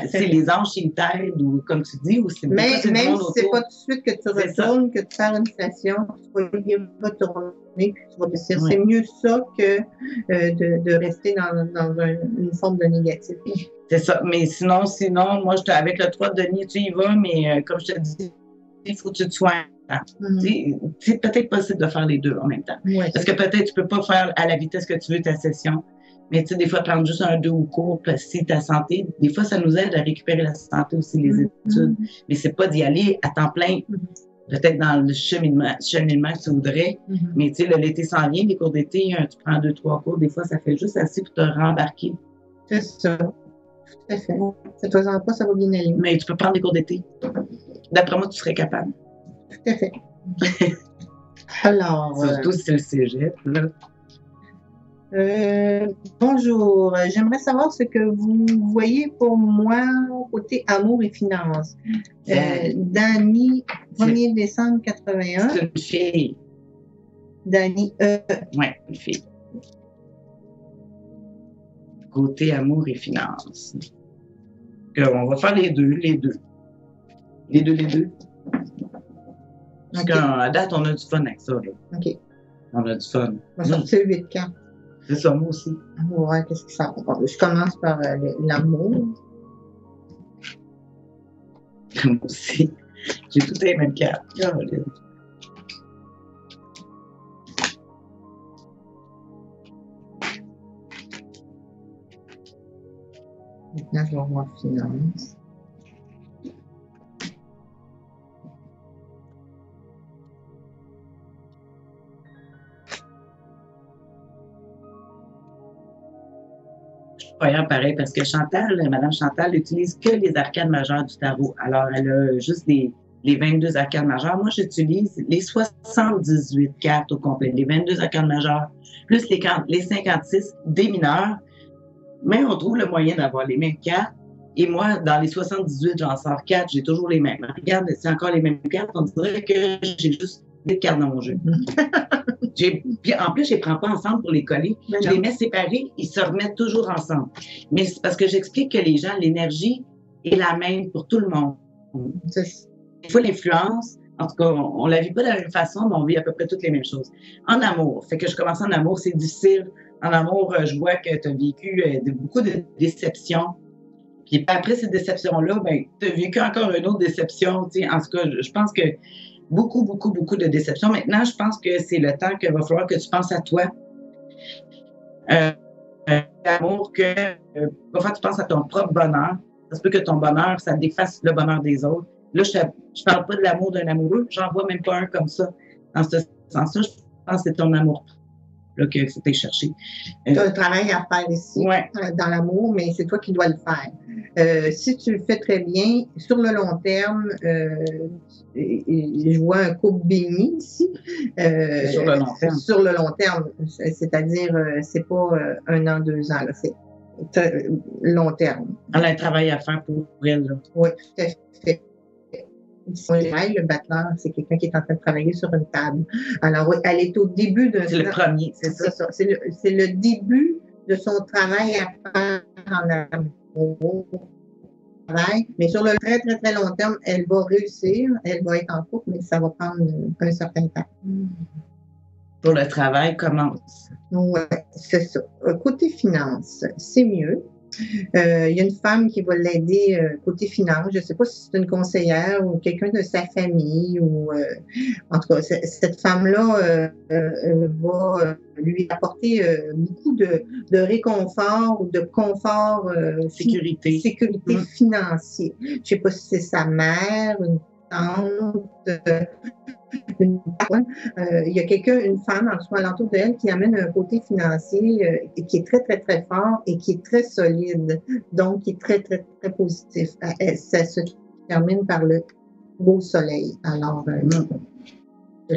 C'est les anges qui t'aident, ou comme tu dis, ou c'est même si c'est pas tout de suite que tu retournes, que tu fais une session, tu vas retourner, puis tu vas décider. C'est mieux ça que de rester dans une forme de négatif. C'est ça. Mais sinon, moi, avec le 3 de denier, tu y vas, mais comme je te dis, il faut que tu te soignes. C'est peut-être possible de faire les deux en même temps. Parce que peut-être tu peux pas faire à la vitesse que tu veux ta session, mais tu sais, des fois, prendre juste un 2 ou court, si ta santé, des fois, ça nous aide à récupérer la santé aussi, les études. Mais c'est pas d'y aller à temps plein, peut-être dans le cheminement que tu voudrais, mais tu sais, l'été s'en vient, les cours d'été, tu prends 2-3 cours, des fois, ça fait juste assez pour te rembarquer. C'est ça. Tout à fait. Cette fois-là, ça va bien aller. Mais tu peux prendre des cours d'été. D'après moi, tu serais capable. Tout à fait. Alors. Surtout si c'est le cégep, là. Bonjour. J'aimerais savoir ce que vous voyez pour moi côté amour et finances. Dani, 1er décembre 81. C'est une fille. Dani, Oui, une fille. Côté amour et finances. On va faire les deux. Parce qu'à date, on a du fun avec ça. Là. OK. On a du fun. On va sortir 8 cartes. C'est ça, moi aussi. Ouais, qu'est-ce que ça va? Je commence par l'amour. Moi aussi. J'ai toutes les mêmes cartes. Caroline. Maintenant, je vais voir finance. Voyons pareil, parce que Madame Chantal, n'utilise que les arcades majeures du tarot. Alors, elle a juste les 22 arcades majeures. Moi, j'utilise les 78 cartes au complet, les 22 arcades majeures, plus les 56 des mineurs. Mais on trouve le moyen d'avoir les mêmes cartes. Et moi, dans les 78, j'en sors 4, j'ai toujours les mêmes. Regarde, c'est encore les mêmes cartes. On dirait que j'ai juste des cartes dans mon jeu. Puis en plus, je les prends pas ensemble pour les coller. Je les mets séparés, ils se remettent toujours ensemble. Mais c'est parce que j'explique que les gens, l'énergie est la même pour tout le monde. Des fois, l'influence, en tout cas, on la vit pas de la même façon, mais on vit à peu près toutes les mêmes choses. En amour, fait que je commence en amour, c'est difficile. En amour, je vois que tu as vécu beaucoup de déceptions. Puis après ces déceptions-là, ben, tu as vécu encore une autre déception. En tout cas, je pense que beaucoup de déceptions. Maintenant, je pense que c'est le temps qu'il va falloir que tu penses à toi. L'amour, va falloir que tu penses à ton propre bonheur. Ça se peut que ton bonheur, ça défasse le bonheur des autres. Là, je parle pas de l'amour d'un amoureux. J'en vois même pas un comme ça. Dans ce sens-là, je pense que c'est ton amour là qu'il faut aller chercher. Tu as un travail à faire ici, dans l'amour, mais c'est toi qui dois le faire. Si tu le fais très bien, sur le long terme, je vois un couple béni ici. Sur le long terme. Sur le long terme, c'est-à-dire, c'est pas 1 an, 2 ans, là, c'est long terme. Elle a un travail à faire pour elle. Là. Oui, tout à fait. Le battleur, c'est quelqu'un qui est en train de travailler sur une table. Alors, elle est au début de... C'est le premier, c'est ça. C'est le début de son travail à faire en amour. Mais sur le très, très, très long terme, elle va réussir, elle va être en couple, mais ça va prendre un certain temps. Pour le travail commence. Oui, c'est ça. Côté finance, c'est mieux. Il y a une femme qui va l'aider côté finance. Je ne sais pas si c'est une conseillère ou quelqu'un de sa famille ou en tout cas, cette femme-là va lui apporter beaucoup de réconfort ou de confort sécurité financier. Je ne sais pas si c'est sa mère, une tante, il y a quelqu'un, une femme en tout cas alentour d'elle qui amène un côté financier qui est très, très, très fort et qui est très solide, donc qui est très, très, très positif. Ça se termine par le beau soleil. Alors, je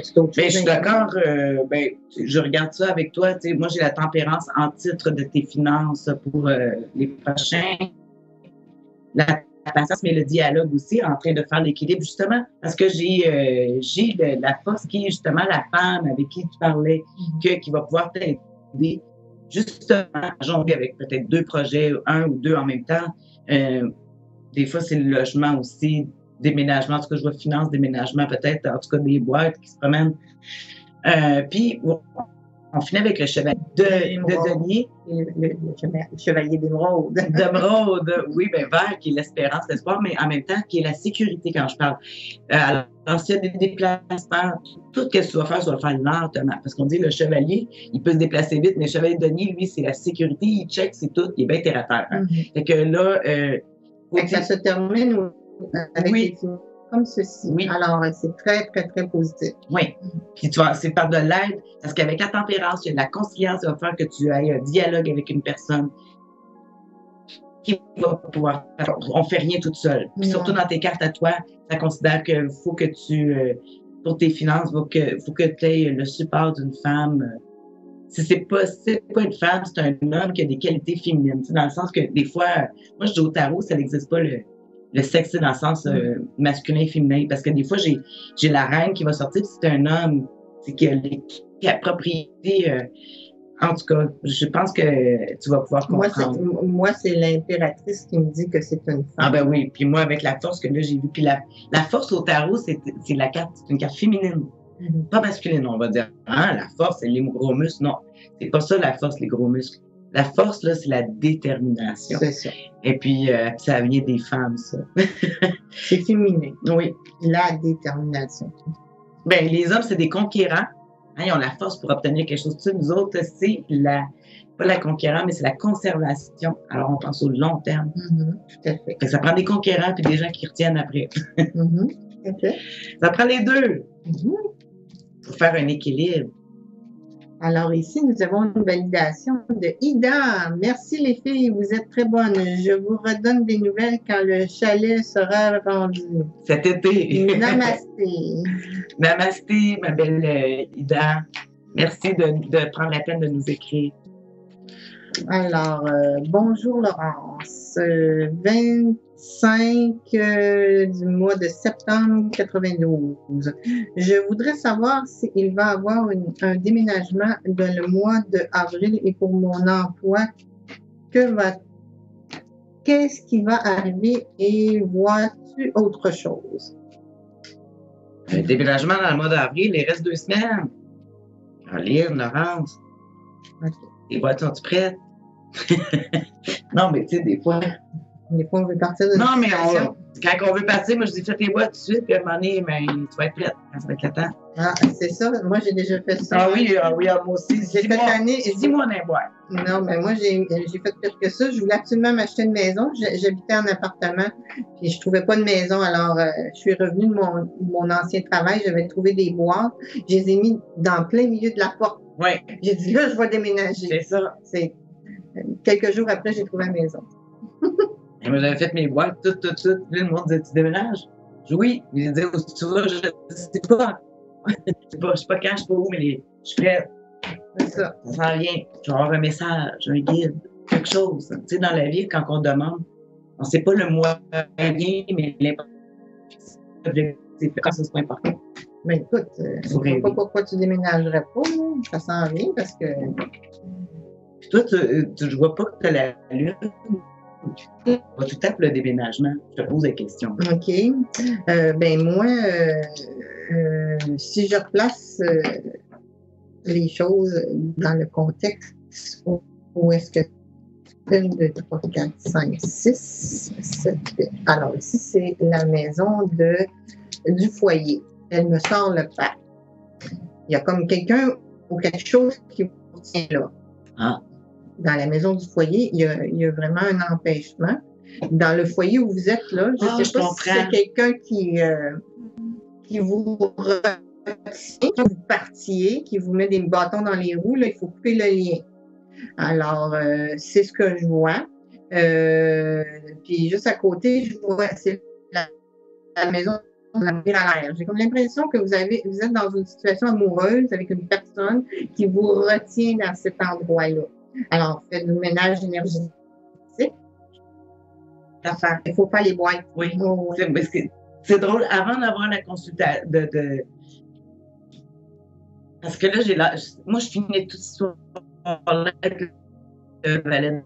suis d'accord. Je regarde ça avec toi. Moi, j'ai la tempérance en titre de tes finances pour les prochains. La patience, mais le dialogue aussi, en train de faire l'équilibre, justement, parce que j'ai la force qui est justement la femme avec qui tu parlais, qui va pouvoir t'aider, justement, à jongler avec peut-être 2 projets, 1 ou 2 en même temps. Des fois, c'est le logement aussi, déménagement, en tout cas, je vois finance, déménagement, peut-être, en tout cas, des boîtes qui se promènent. Puis, on finit avec le chevalier de denier. Le chevalier d'émeraude. D'émeraude, oui, vert, qui est l'espérance, l'espoir, mais en même temps, qui est la sécurité quand je parle. Alors, s'il y a des déplacements, tout ce que tu vas faire lentement. Parce qu'on dit le chevalier, il peut se déplacer vite, mais le chevalier de denier, lui, c'est la sécurité, il check, c'est tout, il est bien terre à terre. Fait que là... ça se termine avec des films comme ceci. Oui. Alors, c'est très, très, très positif. Oui. Puis c'est par de l'aide, parce qu'avec la tempérance, il y a de la conciliance, ça va faire que tu aies un dialogue avec une personne qui va pouvoir... On fait rien toute seule. Puis surtout dans tes cartes à toi, ça considère qu'il faut que tu... pour tes finances, il faut que tu aies le support d'une femme. Si c'est pas une femme, c'est un homme qui a des qualités féminines. Dans le sens que des fois, moi je dis au tarot, ça n'existe pas le sexe dans le sens masculin et féminin. Parce que des fois, j'ai la reine qui va sortir, puis c'est un homme, c'est qui a la propriété. En tout cas, je pense que tu vas pouvoir comprendre. Moi, c'est l'impératrice qui me dit que c'est une femme. Ah ben oui, puis moi, avec la force que là, j'ai vu. Puis la force au tarot, c'est la carte, c'est une carte féminine. Pas masculine, on va dire. La force, c'est les gros muscles. Non, c'est pas ça la force, les gros muscles. La force, là, c'est la détermination. C'est ça. Et puis, ça vient des femmes, ça. C'est féminin. Oui. La détermination. Ben, les hommes, c'est des conquérants. Hein, ils ont la force pour obtenir quelque chose. Tu sais, nous autres, c'est pas la conquérant, mais c'est la conservation. Alors, on pense au long terme. Tout à fait. Fait que ça prend des conquérants puis des gens qui retiennent après. Tout à fait. Ça prend les deux pour faire un équilibre. Alors ici, nous avons une validation de Ida. Merci les filles, vous êtes très bonnes. Je vous redonne des nouvelles quand le chalet sera vendu. Cet été. Namasté. Namasté, ma belle Ida. Merci de prendre la peine de nous écrire. Alors, bonjour Laurence. 25 du mois de septembre 92. Je voudrais savoir s'il va y avoir un déménagement dans le mois d'avril et pour mon emploi, qu'est-ce qui va arriver et vois-tu autre chose? Un déménagement dans le mois d'avril, il reste 2 semaines. Caroline, Laurence. OK. Les boîtes sont-tu prêtes? Non, mais tu sais, des fois, on veut partir de non, mais quand on veut partir, moi, je dis, faites les boîtes tout de suite, puis à un moment donné, ben, tu vas être prête quand ça va être le temps. Ah, c'est ça. Moi, j'ai déjà fait ça. Ah oui, moi aussi. J'ai fait l'année. 10 mois dans les boîtes. Non, mais moi, j'ai fait pire que ça. Je voulais absolument m'acheter une maison. J'habitais en appartement, puis je trouvais pas de maison. Alors, je suis revenue de mon ancien travail. J'avais trouvé des boîtes. Je les ai mis dans plein milieu de la porte. Oui. J'ai dit, là, je vais déménager. C'est ça. Quelques jours après, j'ai trouvé la maison. Et moi, j'avais fait mes boîtes, tout. Puis là, le monde disait, tu déménages? Je dis, oui. Ils disaient, où tu vas? Je sais pas. Je sais pas quand, je sais pas où, mais je suis prête. C'est ça. Ça s'en vient. Je vais avoir un message, un guide, quelque chose. Tu sais, dans la vie, quand on demande, on sait pas le moyen, mais l'important, c'est pas important. Mais écoute, je ne sais pas pourquoi tu déménagerais pas. Ça s'en vient parce que. Puis toi, tu vois pas que tu as la lune. Tu vas tout à fait le déménagement. Je te pose des questions. OK. Ben moi, si je replace les choses dans le contexte où est-ce que 1, 2, 3, 4, 5, 6, 7, 8. Alors ici, c'est la maison du foyer. Elle me sort le pack. Il y a comme quelqu'un ou quelque chose qui vous tient là. Ah. Dans la maison du foyer, il y a vraiment un empêchement. Dans le foyer où vous êtes là, je ne sais pas si c'est quelqu'un qui vous retient, qui vous partiez, qui vous met des bâtons dans les roues, là, il faut couper le lien. Alors, c'est ce que je vois. Puis juste à côté, je vois, c'est la maison de la l'air. J'ai comme l'impression que vous êtes dans une situation amoureuse avec une personne qui vous retient dans cet endroit-là. Alors, faites du ménage énergétique. Il ne faut pas les boîtes. Oui. C'est drôle. Avant d'avoir la consultation, parce que là, moi, je finis tout ce soir-là avec le valet de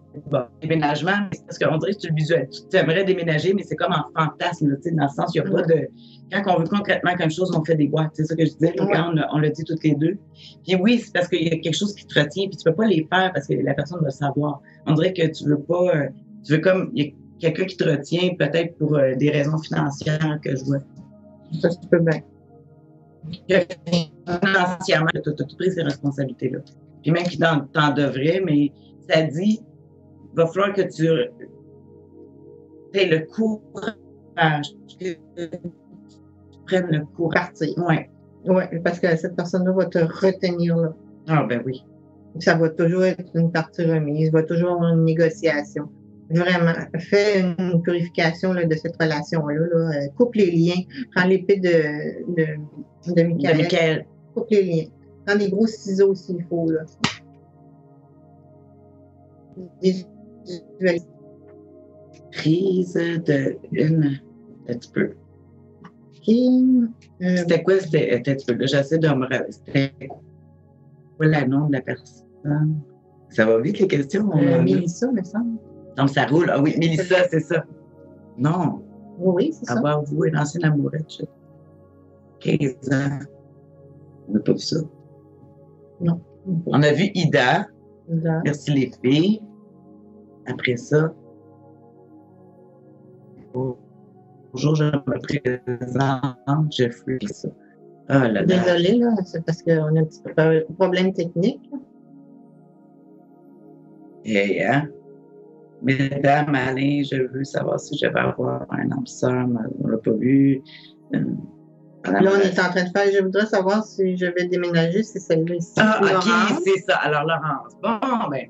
déménagement, parce qu'on dirait que tu le visualises. Tu aimerais déménager, mais c'est comme en fantasme, là, dans le sens, il n'y a pas de. Quand on veut concrètement quelque chose, on fait des boîtes. C'est ça que je disais, quand on l'a dit toutes les deux. Puis oui, c'est parce qu'il y a quelque chose qui te retient, puis tu ne peux pas les faire parce que la personne va le savoir. On dirait que tu veux pas. Tu veux comme. Il y a quelqu'un qui te retient, peut-être pour des raisons financières que je vois. Ça se peut bien. Financièrement, tu as pris ces responsabilités-là. Puis même qui t'en devrait, mais ça dit, il va falloir que tu aies le courage, que tu prennes le courage. Oui, parce que cette personne-là va te retenir là. Ah, ben oui. Ça va toujours être une partie remise, il va toujours avoir une négociation. Vraiment, fais une purification là, de cette relation-là. Là. Coupe les liens, prends l'épée de Michael. Coupe les liens. Prends des gros ciseaux s'il faut. Là. Prise de une. Un petit peu. C'était quoi? C'était un petit peu. Là, j'essaie de me rappeler. C'était quoi le nom de la personne? Ça va vite, les questions? Mélissa, me semble. Donc, ça roule. Ah oui, Mélissa, c'est ça. Non. Oui, c'est ça. Avoir avoué l'ancienne amourette. 15 ans. On n'a pas vu ça. Non. On a vu Ida. Exact. Merci les filles. Après ça, bonjour, je me présente, Jeffrey. Ça. Ah là là. Désolée, là, c'est parce qu'on a un petit problème technique. Yeah. Mesdames, Alain, je veux savoir si je vais avoir un âme sœur, on l'a pas vu. Là, on est en train de faire, je voudrais savoir si je vais déménager, c'est celle-là-ci. Ah, OK, Laurence. c'est ça. Alors, Laurence. Bon, ben,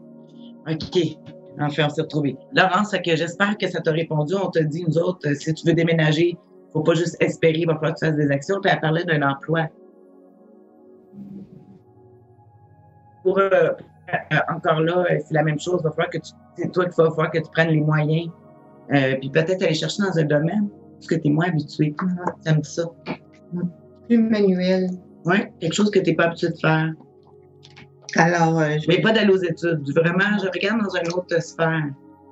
OK. Enfin, on s'est retrouvés. Laurence, que j'espère que ça t'a répondu. On t'a dit, nous autres, si tu veux déménager, faut pas juste espérer, il va falloir que tu fasses des actions. Puis elle parlait d'un emploi. Pour, encore là, c'est la même chose. Il va falloir que c'est toi qu'il va falloir que tu prennes les moyens. Puis peut-être aller chercher dans un domaine parce que tu es moins habitué. T'aimes ça? Plus manuel. Oui, quelque chose que tu n'es pas habitué de faire. Alors, mais pas d'aller aux études. Vraiment, je regarde dans une autre sphère.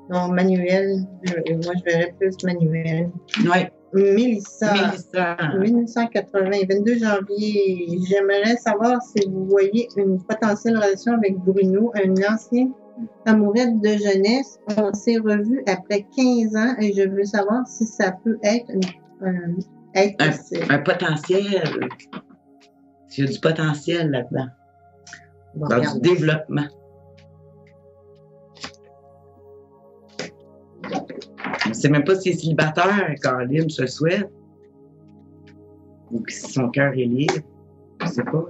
Non, manuel. Moi, je verrais plus manuel. Oui. Mélissa. 1980. 22 janvier. J'aimerais savoir si vous voyez une potentielle relation avec Bruno, un ancien amourette de jeunesse. On s'est revus après 15 ans et je veux savoir si ça peut être un potentiel. Il y a du potentiel là-dedans. Bon, dans du développement. Je ne sais même pas s'il est célibataire, Caroline, je le souhaite. Ou si son cœur est libre. Je ne sais pas.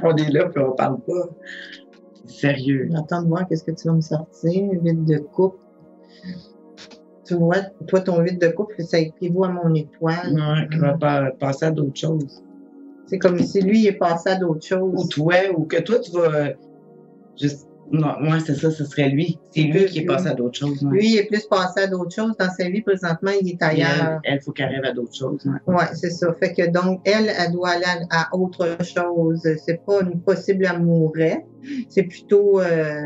On est là puis on parle pas. Sérieux. J'attends de voir qu'est-ce que tu vas me sortir. Vide de couple. Tu vois, toi, ton vide de couple, ça équivaut à mon étoile. Ouais, qui va passer à d'autres choses. C'est comme si lui, il est passé à d'autres choses. Ou toi, ou que toi, tu vas juste. Non, moi, c'est ça, ce serait lui. C'est lui qui est passé à d'autres choses. Ouais. Lui, il est plus passé à d'autres choses. Dans sa vie, présentement, il est ailleurs. Elle, faut qu'elle rêve à d'autres choses. Ouais, c'est ça. Fait que donc, elle doit aller à autre chose. C'est pas une possible amourette. C'est plutôt,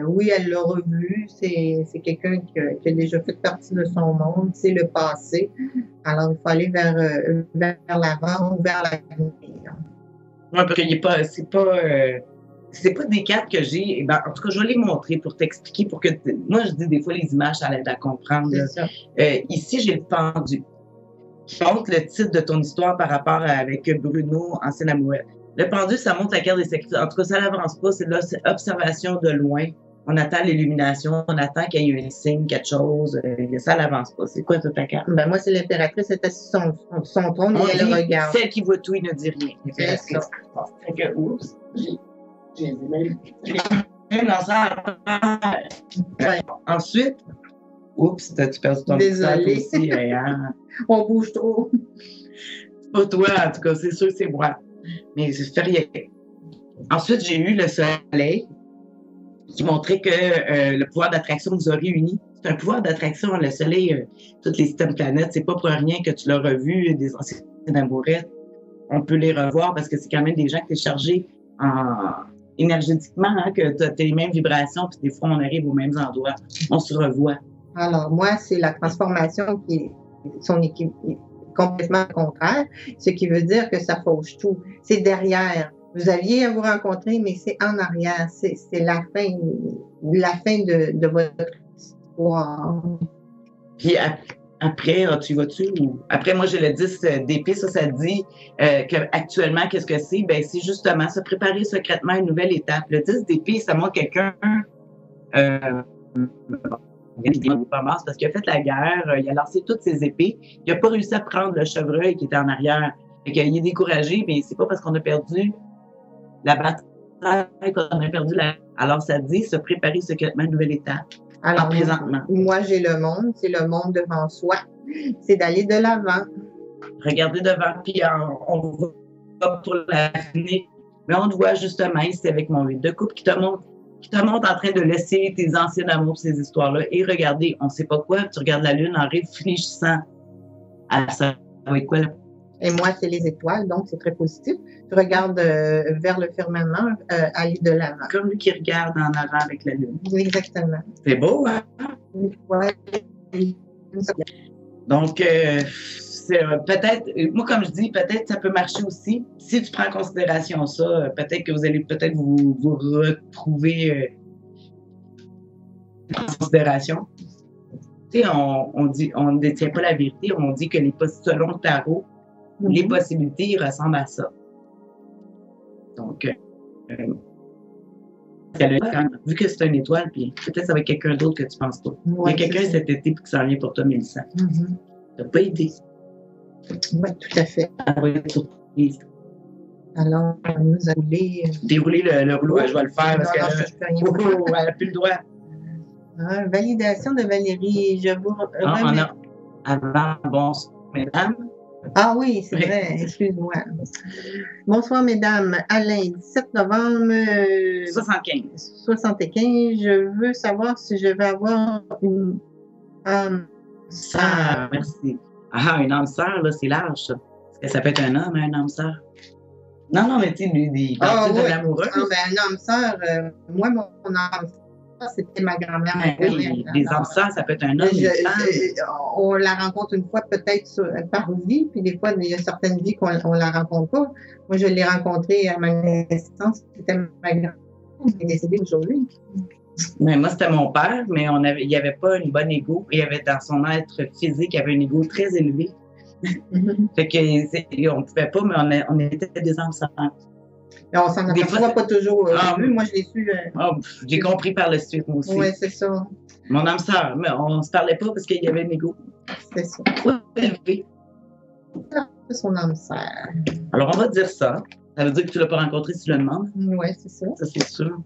oui, elle l'a revu. C'est quelqu'un qui a déjà fait partie de son monde. C'est le passé. Alors, il faut aller vers l'avant ou vers l'avenir. Oui, parce qu'il est pas, c'est pas des cartes que j'ai. Ben, en tout cas, je vais les montrer pour t'expliquer, pour que moi, je dis des fois, les images, ça l'aide à comprendre. Ici, j'ai le pendu qui montre le titre de ton histoire par rapport avec Bruno, ancien amoureux. Le pendu, ça montre la carte des sécurités. En tout cas, ça n'avance pas. C'est là, c'est observation de loin. On attend l'illumination, on attend qu'il y ait un signe, quelque chose. Ça n'avance pas. C'est quoi toute ta carte? Ben moi, c'est l'impératrice, elle est assise sur son trône et elle regarde. Celle qui voit tout et ne dit rien. L'impératrice. Fait que, oups, j'ai même dans ça. Ouais. Ensuite, oups, t'as-tu perdu ton Désolée. aussi? Hein? On bouge trop. C'est pas toi, en tout cas, c'est sûr que c'est moi. Mais je fais rien. Ensuite, j'ai eu le soleil qui montrait que le pouvoir d'attraction nous a réunis. C'est un pouvoir d'attraction, le soleil, tous les systèmes planètes, c'est pas pour rien que tu l'as revu, des anciennes amourettes. On peut les revoir parce que c'est quand même des gens qui sont chargés énergétiquement, hein, que tu as les mêmes vibrations, puis des fois, on arrive aux mêmes endroits. On se revoit. Alors, moi, c'est la transformation qui est son équipe complètement contraire, ce qui veut dire que ça fauche tout. C'est derrière. Vous aviez à vous rencontrer, mais c'est en arrière. C'est la fin de votre histoire. Puis après, tu vas-tu? Après, moi, j'ai le 10 d'épée. Ça dit qu'actuellement, qu'est-ce que c'est? Ben, c'est justement se préparer secrètement à une nouvelle étape. Le 10 d'épée, ça montre quelqu'un parce qu'il a fait la guerre, il a lancé toutes ses épées. Il n'a pas réussi à prendre le chevreuil qui était en arrière. Fait qu'il est découragé, mais c'est pas parce qu'on a perdu la bataille qu'on a perdu la... Alors, ça dit se préparer secrètement à une nouvelle étape. Alors, présentement. Moi, j'ai le monde. C'est le monde devant soi. C'est d'aller de l'avant. Regarder devant, puis on va pour l'avenir. Mais on doit justement, ici avec mon 8 de coupe, qui te montre en train de laisser tes anciens amours, ces histoires-là, et regarder, on ne sait pas quoi, tu regardes la lune en réfléchissant à ça. Ça va être quoi Et moi, c'est les étoiles, donc c'est très positif. Tu regardes vers le firmament, aller de l'avant. Comme lui qui regarde en avant avec la lune. Exactement. C'est beau, hein? Ouais. Donc, peut-être, moi, comme je dis, peut-être ça peut marcher aussi. Si tu prends en considération ça, peut-être que vous allez peut-être vous retrouver en considération. Tu sais, on ne détient pas la vérité, on dit que selon le tarot, les possibilités ressemblent à ça. Donc, vu que c'est une étoile, puis peut-être ça va être quelqu'un d'autre que tu penses pas. Ouais, il y a quelqu'un cet été qui s'en vient pour toi, Mélissa. T'as pas idée. Oui, tout à fait. Ça va être surprise. Alors, nous allons dérouler le rouleau. Je vais le faire parce elle n'a plus le droit. Validation de Valérie. Je vous remets. Avant, bonsoir, mesdames. Ah oui, c'est vrai, excuse-moi. Bonsoir, mesdames. Alain, 17 novembre 75. Je veux savoir si je vais avoir une âme sœur. Merci. Ah, une âme sœur, là, c'est large, ça. Est-ce que ça peut être un homme, un âme sœur? Non, mais tu sais, il parle de l'amoureux. Ah, ben, un âme sœur, moi, mon âme sœur, c'était ma grand-mère. Les âmes sœurs, ça peut être un homme, une femme. On la rencontre une fois peut-être par vie, puis des fois, il y a certaines vies qu'on la rencontre pas. Moi, je l'ai rencontrée à ma naissance, c'était ma grand-mère qui est décédée aujourd'hui. Mais moi, c'était mon père, mais il n'y avait pas une bonne égo. Il y avait dans son être physique, il y avait un égo très élevé. Fait que on pouvait pas, mais on était des âmes sœurs. On s'en aperçoit pas toujours. Moi, je l'ai su. J'ai compris par la suite, moi aussi. Oui, c'est ça. Mon âme sœur, mais on ne se parlait pas parce qu'il y avait un égo. C'est ça. Élevé. C'est son âme sœur. Alors, on va dire ça. Ça veut dire que tu ne l'as pas rencontré si tu le demandes. Oui, c'est ça. Ça, c'est sûr.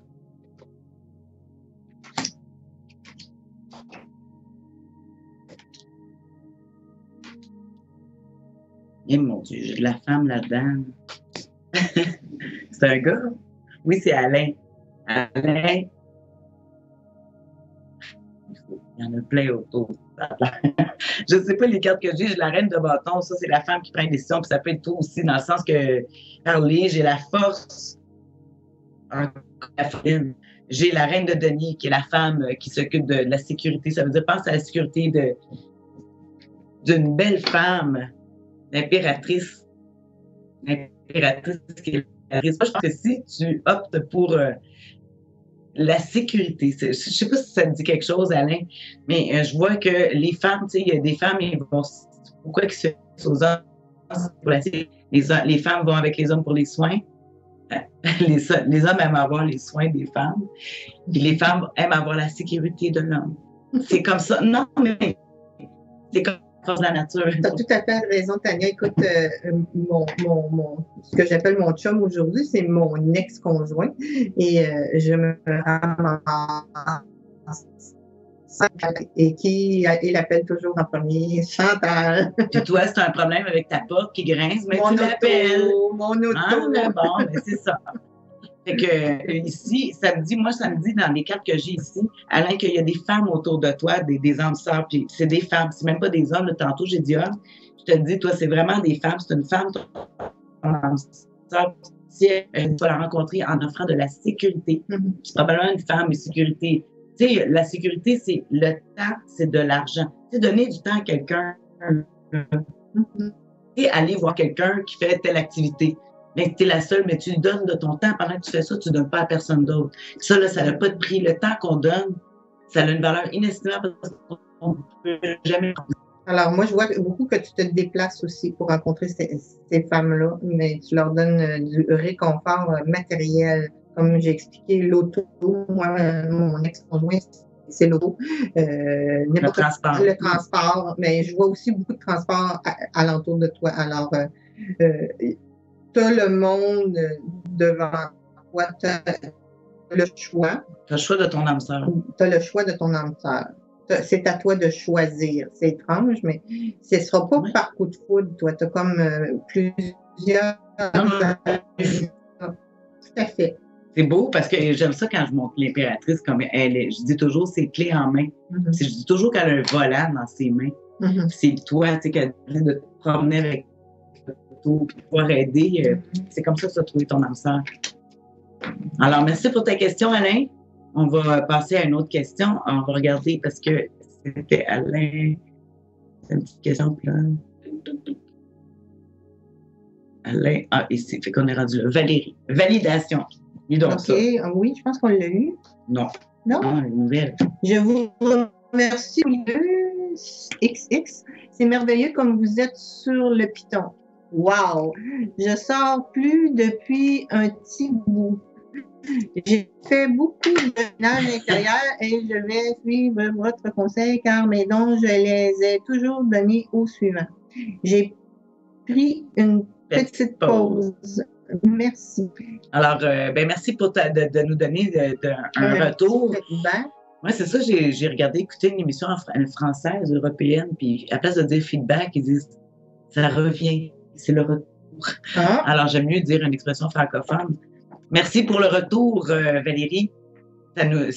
Eh mon Dieu, j'ai de la femme là-dedans. C'est un gars? Oui, c'est Alain. Alain. Il y en a plein autour. Je ne sais pas les cartes que j'ai la reine de bâton, ça c'est la femme qui prend une décision, puis ça peut être toi aussi, dans le sens que, parler, j'ai la force, j'ai la reine de denier, qui est la femme qui s'occupe de la sécurité. Ça veut dire, pense à la sécurité d'une belle femme, l'impératrice. L'impératrice qui est l'impératrice. Moi, je pense que si tu optes pour la sécurité, je ne sais pas si ça te dit quelque chose, Alain, mais je vois que les femmes, tu sais, il y a des femmes, pourquoi ils se font aux hommes pour les femmes vont avec les hommes pour les soins. Les hommes aiment avoir les soins des femmes, et les femmes aiment avoir la sécurité de l'homme. C'est comme ça. Non, mais c'est comme la nature. Tu as tout à fait raison, Tania. Écoute, ce que j'appelle mon chum aujourd'hui, c'est mon ex-conjoint. Et je me ramasse et il l'appelle toujours en premier, Chantal. Puis toi, c'est un problème avec ta porte qui grince, mais tu l'appelles. Mon auto. Ah, bon, mais c'est ça. Fait que ici, ça me dit dans les cartes que j'ai ici, Alain, qu'il y a des femmes autour de toi, des âmes sœurs, puis c'est des femmes, c'est même pas des hommes. Là, tantôt, j'ai dit homme. Je te dis, toi, c'est vraiment des femmes. C'est une femme, ton âme sœur. Si tu vas la rencontrer en offrant de la sécurité, c'est probablement une femme de sécurité. Tu sais, la sécurité, c'est le temps, c'est de l'argent. Tu sais, donner du temps à quelqu'un et aller voir quelqu'un qui fait telle activité. Mais tu es la seule, mais tu lui donnes de ton temps. Pendant que tu fais ça, tu ne donnes pas à personne d'autre. Ça, là, ça n'a pas de prix. Le temps qu'on donne, ça a une valeur inestimable parce qu'on ne peut jamais. Alors, moi, je vois beaucoup que tu te déplaces aussi pour rencontrer ces femmes-là, mais tu leur donnes du réconfort matériel. Comme j'ai expliqué, l'auto, moi, mon ex-conjoint, c'est l'auto. Le transport. Le transport, mais je vois aussi beaucoup de transport alentour de toi. Alors, tu as le monde devant toi, tu as le choix. Tu as le choix de ton âme sœur. Tu as le choix de ton âme sœur. C'est à toi de choisir. C'est étrange, mais ce ne sera pas par coup de foudre. Toi, tu as comme plusieurs. Tout à fait. C'est beau parce que j'aime ça quand je montre l'impératrice comme elle est. Je dis toujours ses clés en main. Je dis toujours qu'elle a un volant dans ses mains. C'est toi, tu sais, qu'elle dit de te promener avec tantôt, pour pouvoir aider. C'est comme ça que tu as trouvé ton âme sœur. Alors, merci pour ta question, Alain. On va passer à une autre question. On va regarder parce que c'était Alain. C'est une petite question là. Alain, ici, fait qu'on est rendu là. Valérie. Validation. Dis donc ça. Oui, je pense qu'on l'a eu. Non. Non? Une nouvelle. Je vous remercie, XX. C'est merveilleux comme vous êtes sur le Python. Wow! Je sors plus depuis un petit bout. J'ai fait beaucoup de ménage intérieur et je vais suivre votre conseil car mes dons, je les ai toujours donnés au suivant. J'ai pris une petite pause. Merci. Alors, merci pour de nous donner un retour. Oui, c'est ça, j'ai regardé, écouté une émission française, européenne, puis à place de dire feedback, ils disent ça revient, c'est le retour. Alors, j'aime mieux dire une expression francophone. Merci pour le retour, Valérie. Ça nous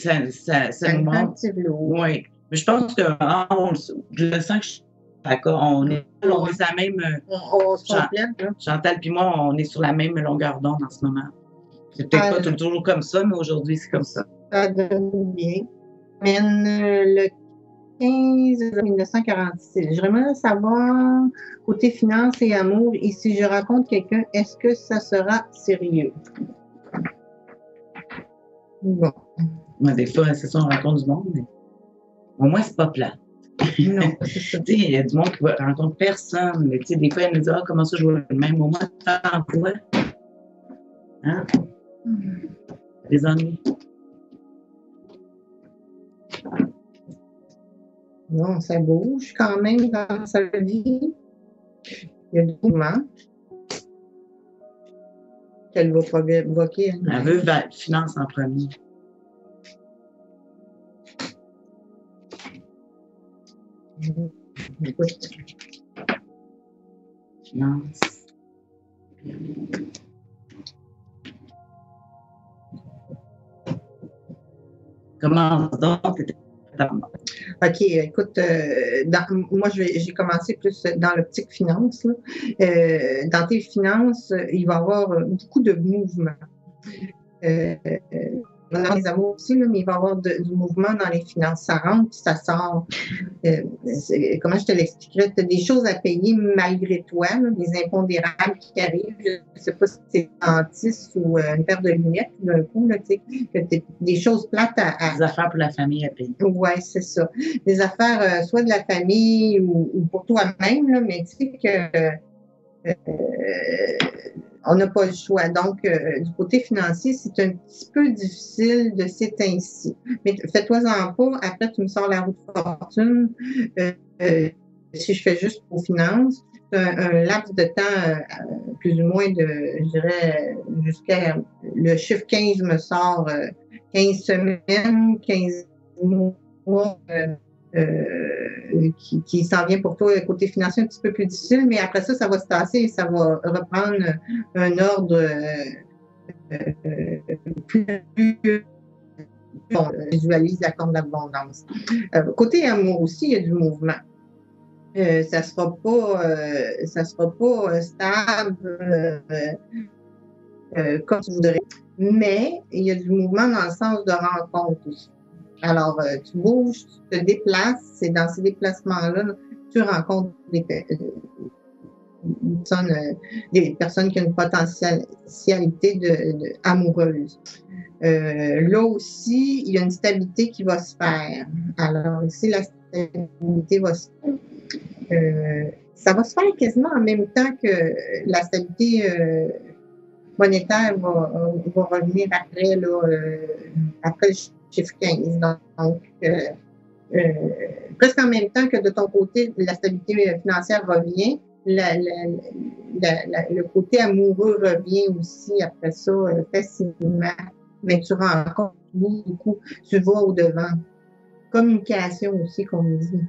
montre. Oui. Mais je pense que je sens que je suis d'accord. On est sur la même. On se complète. Chantal puis moi, on est sur la même longueur d'onde en ce moment. C'est peut-être pas toujours comme ça, mais aujourd'hui, c'est comme ça. Ça donne bien. Le 15 1946. J'aimerais savoir, côté finance et amour, et si je rencontre quelqu'un, est-ce que ça sera sérieux? Bon. Des fois, c'est ça, on rencontre du monde, mais au moins, c'est pas plat. Non, c'est ça. Il y a du monde qui rencontre personne. Mais des fois, elle nous dit comment ça, je vois le même moment, en quoi? Hein? Des ennuis. Non, ça bouge quand même dans sa vie. Il y a du mouvement qu'elle va provoquer. Elle veut finance en premier. Écoute. Finance. Comment donc? OK, écoute, moi, j'ai commencé plus dans l'optique finance. Dans tes finances, il va y avoir beaucoup de mouvements. Dans les amours aussi, là, mais il va y avoir du mouvement dans les finances. Ça rentre puis ça sort. Comment je te l'expliquerais? Tu as des choses à payer malgré toi, là, des impondérables qui arrivent. Je ne sais pas si c'est un dentiste ou une paire de lunettes d'un coup, là, tu sais, des choses plates Des affaires pour la famille à payer. Oui, c'est ça. Des affaires soit de la famille ou pour toi-même, là, mais tu sais que on n'a pas le choix. Donc, du côté financier, c'est un petit peu difficile de ces temps-ci. Mais fais-toi-en pas. Après, tu me sors la roue de fortune. Si je fais juste aux finances, un laps de temps, plus ou moins de, je dirais, jusqu'à le chiffre 15 me sort 15 semaines, 15 mois. Qui s'en vient pour toi côté financier un petit peu plus difficile, mais après ça, ça va se tasser et ça va reprendre un ordre plus visualise la courbe d'abondance. Côté amour aussi, il y a du mouvement. Ça sera pas stable comme tu voudrais, mais il y a du mouvement dans le sens de rencontre aussi. Alors, tu bouges, tu te déplaces, c'est dans ces déplacements-là, tu rencontres des personnes qui ont une potentialité amoureuse. Là aussi, il y a une stabilité qui va se faire. Alors, ici, la stabilité va se faire. Ça va se faire quasiment en même temps que la stabilité monétaire va revenir après, là, après le chiffre 15. Donc, presque en même temps que de ton côté, la stabilité financière revient, le côté amoureux revient aussi après ça facilement. Mais tu rencontres beaucoup, tu vas au-devant. Communication aussi, comme on dit.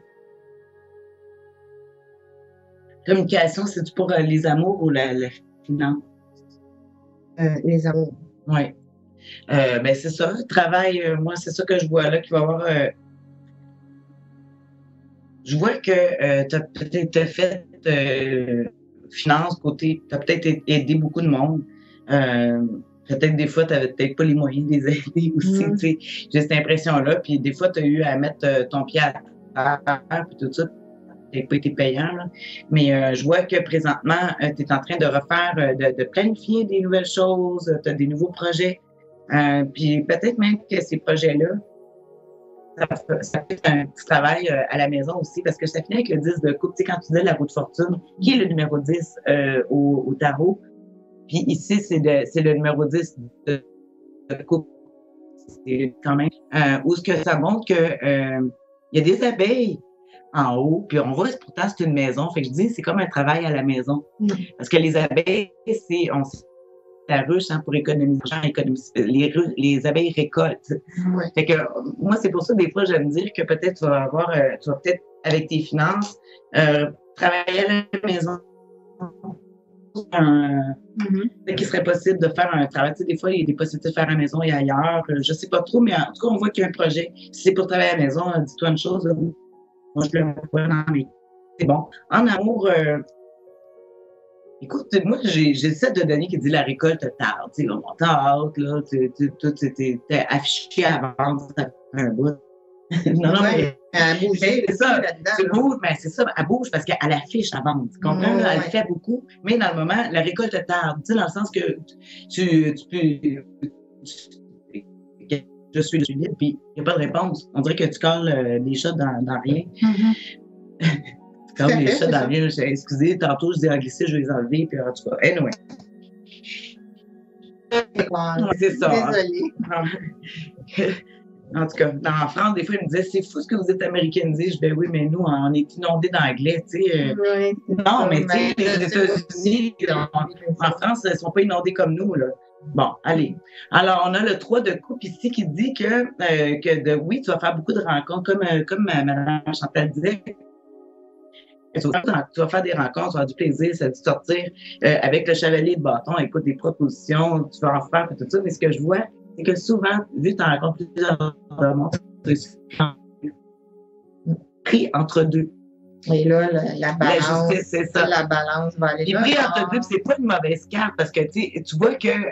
Communication, c'est pour les amours ou la finance? Les amours. Oui. C'est ça. Travail, moi, c'est ça que je vois là, qu'il va y avoir. Je vois que tu as peut-être fait finance, côté, tu as peut-être aidé beaucoup de monde. Peut-être des fois, tu n'avais peut-être pas les moyens de les aider aussi. Tu sais. J'ai cette impression-là. Puis des fois, tu as eu à mettre ton pied à terre, puis tout ça. Ça n'a pas été payant. Là. Mais je vois que présentement, tu es en train de refaire, de planifier des nouvelles choses, tu as des nouveaux projets. Puis peut-être même que ces projets-là, ça fait un petit travail à la maison aussi, parce que ça finit avec le 10 de coupe. Tu sais, quand tu dis la roue de fortune, qui est le numéro 10 au tarot? Puis ici, c'est le numéro 10 de coupe. C'est quand même où ce que ça montre que il y a des abeilles en haut, puis on voit pourtant c'est une maison. Fait que je dis, c'est comme un travail à la maison. Parce que les abeilles, on sait la ruche pour économiser les abeilles récoltent. Ouais. Fait que moi, c'est pour ça, des fois, j'aime dire que peut-être tu vas peut-être, avec tes finances, travailler à la maison. Qu'il serait possible de faire un travail. Tu sais, des fois, il y a des possibilités de faire à la maison et ailleurs. Je sais pas trop, mais en tout cas, on voit qu'il y a un projet. Si c'est pour travailler à la maison, dis-toi une chose. Là, moi, je le vois dans mes... C'est bon. En amour, écoute, moi, j'essaie de donner qui dit la récolte tarde. Tu sais, on tarde, là, tout était affiché avant, ça fait un bout. Non, mais elle bougeait. C'est ça, tu bouges, mais c'est ça, elle bouge parce qu'elle affiche à vendre. Tu comprends? Là, elle fait beaucoup, mais dans le moment, la récolte tarde. Tu sais, dans le sens que tu peux. Je suis libre, puis il n'y a pas de réponse. On dirait que tu colles des chats dans rien. Tu colles des chats dans rien. Excusez, tantôt, je dis en glisser, je vais les enlever, puis en tout cas, anyway. C'est ça. Désolée. En tout cas, en France, des fois, ils me disaient, c'est fou ce que vous êtes américanisés. Je dis, ben oui, mais nous, on est inondés d'anglais, tu sais. Non, mais tu sais, les États-Unis, en France, ils ne sont pas inondés comme nous, là. Bon, allez. Alors, on a le 3 de coupe ici qui dit oui, tu vas faire beaucoup de rencontres, comme Mme Chantal disait. Tu vas faire des rencontres, tu vas avoir du plaisir, ça va te sortir avec le chevalier de bâton, écoute des propositions, tu vas en faire, tout ça. Mais ce que je vois, c'est que souvent, vu que tu en rencontres plusieurs monde, pris entre deux. Et là, la balance, la justice, c'est ça. La balance va aller là. Pris entre deux, c'est pas une mauvaise carte parce que tu vois qu'elle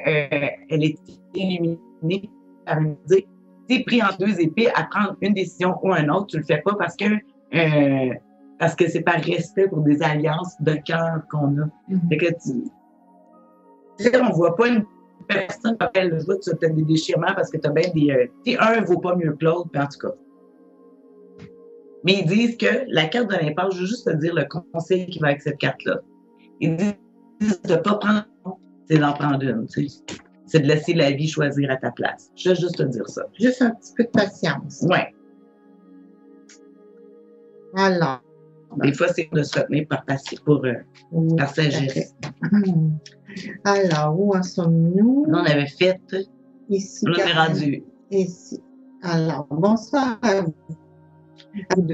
est éliminée par une idée. Tu es pris entre deux épées à prendre une décision ou un autre, tu le fais pas parce que c'est par respect pour des alliances de cœur qu'on a. Fait que on voit pas une personne qui appelle le vote, tu as peut-être des déchirements parce que tu as bien des. Un vaut pas mieux que l'autre, en tout cas. Mais ils disent que la carte de l'impasse, je veux juste te dire le conseil qui va avec cette carte-là. Ils disent de ne pas prendre, c'est d'en prendre une. Tu sais. C'est de laisser la vie choisir à ta place. Je veux juste te dire ça. Juste un petit peu de patience. Oui. Alors. Des fois, c'est de se retenir par sagesse. Alors, où en sommes-nous? On avait fait. Ici. On est rendu. Ici. Alors, bonsoir à vous.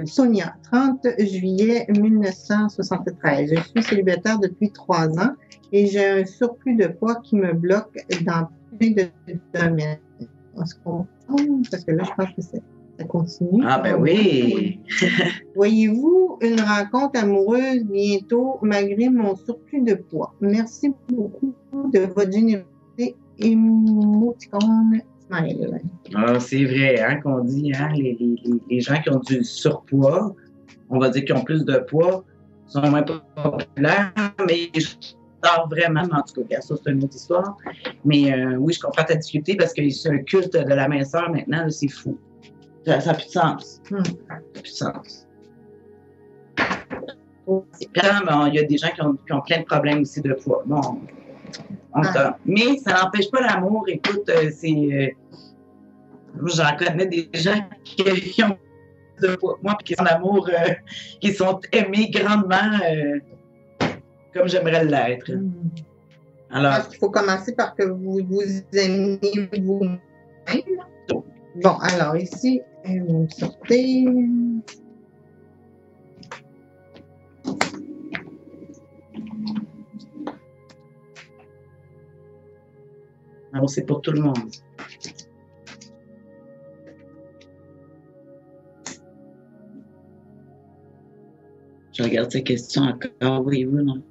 Sonia, 30 juillet 1973. Je suis célibataire depuis 3 ans et j'ai un surplus de poids qui me bloque dans plein de domaines. Est-ce qu'on parce que là, je pense que ça continue. Ah, ben oui! Voyez-vous une rencontre amoureuse bientôt malgré mon surplus de poids? Merci beaucoup de votre générosité. Émoticône smile. Ah, c'est vrai, hein, qu'on dit, hein, les gens qui ont du surpoids, on va dire qu'ils ont plus de poids, sont moins populaires, mais je sors vraiment, en tout cas, ça, c'est une autre histoire. Mais oui, je comprends ta difficulté parce que c'est un culte de la minceur maintenant, c'est fou. Ça n'a plus de sens. Ça n'a plus de sens. Il y a des gens qui ont plein de problèmes aussi de poids. Bon, mais ça n'empêche pas l'amour. Écoute, j'en connais des gens qui ont de poids, moi, puis qui sont d'amour, qui sont aimés grandement comme j'aimerais l'être. Alors, il faut commencer par que vous aimiez vous-même. Bon, alors ici, vous me sortez. Alors, c'est pour tout le monde. Je regarde ces questions encore. Oui, non.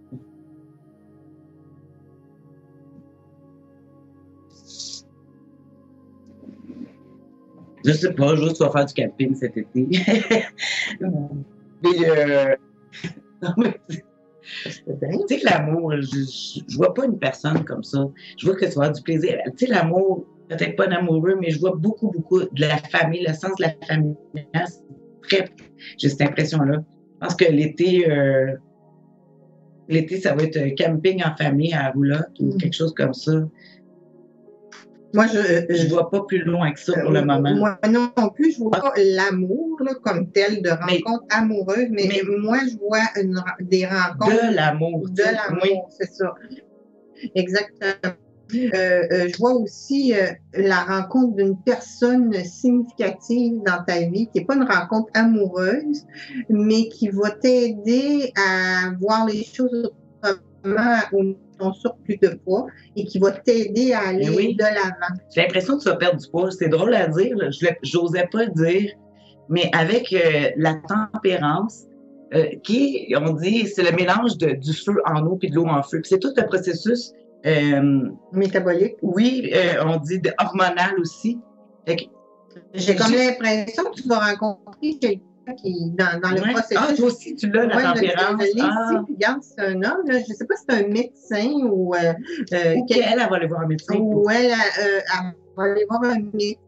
Je sais pas, juste tu vas faire du camping cet été. Mais, non, mais tu sais, l'amour, je vois pas une personne comme ça. Je vois que tu vas avoir du plaisir. Tu sais, l'amour, peut-être pas un amoureux, mais je vois beaucoup, beaucoup de la famille, le sens de la famille. Très, j'ai cette impression-là. Je pense que l'été, ça va être camping en famille à Roulotte ou quelque chose comme ça. Moi, Je vois pas plus loin que ça pour le moment. Moi non plus, je vois pas l'amour là, comme tel de rencontre amoureuse, mais moi, je vois des rencontres. De l'amour. De l'amour, oui. C'est ça. Exactement. Je vois aussi la rencontre d'une personne significative dans ta vie, qui n'est pas une rencontre amoureuse, mais qui va t'aider à voir les choses autrement au ton surplus de poids et qui va t'aider à aller de l'avant. J'ai l'impression que tu vas perdre du poids. C'est drôle à dire, j'osais pas le dire, mais avec la tempérance, qui, on dit, c'est le mélange du feu en eau puis de l'eau en feu. Puis c'est tout un processus métabolique. Oui, on dit hormonal aussi. J'ai comme l'impression que tu vas rencontrer quelqu'un qui, dans le processus. Ah, toi aussi, tu l'as, la tempérance. Je l'ai ici, puis regarde, c'est un homme, là, je ne sais pas si c'est un médecin ou... elle va aller voir un médecin. Ou elle va aller voir un médecin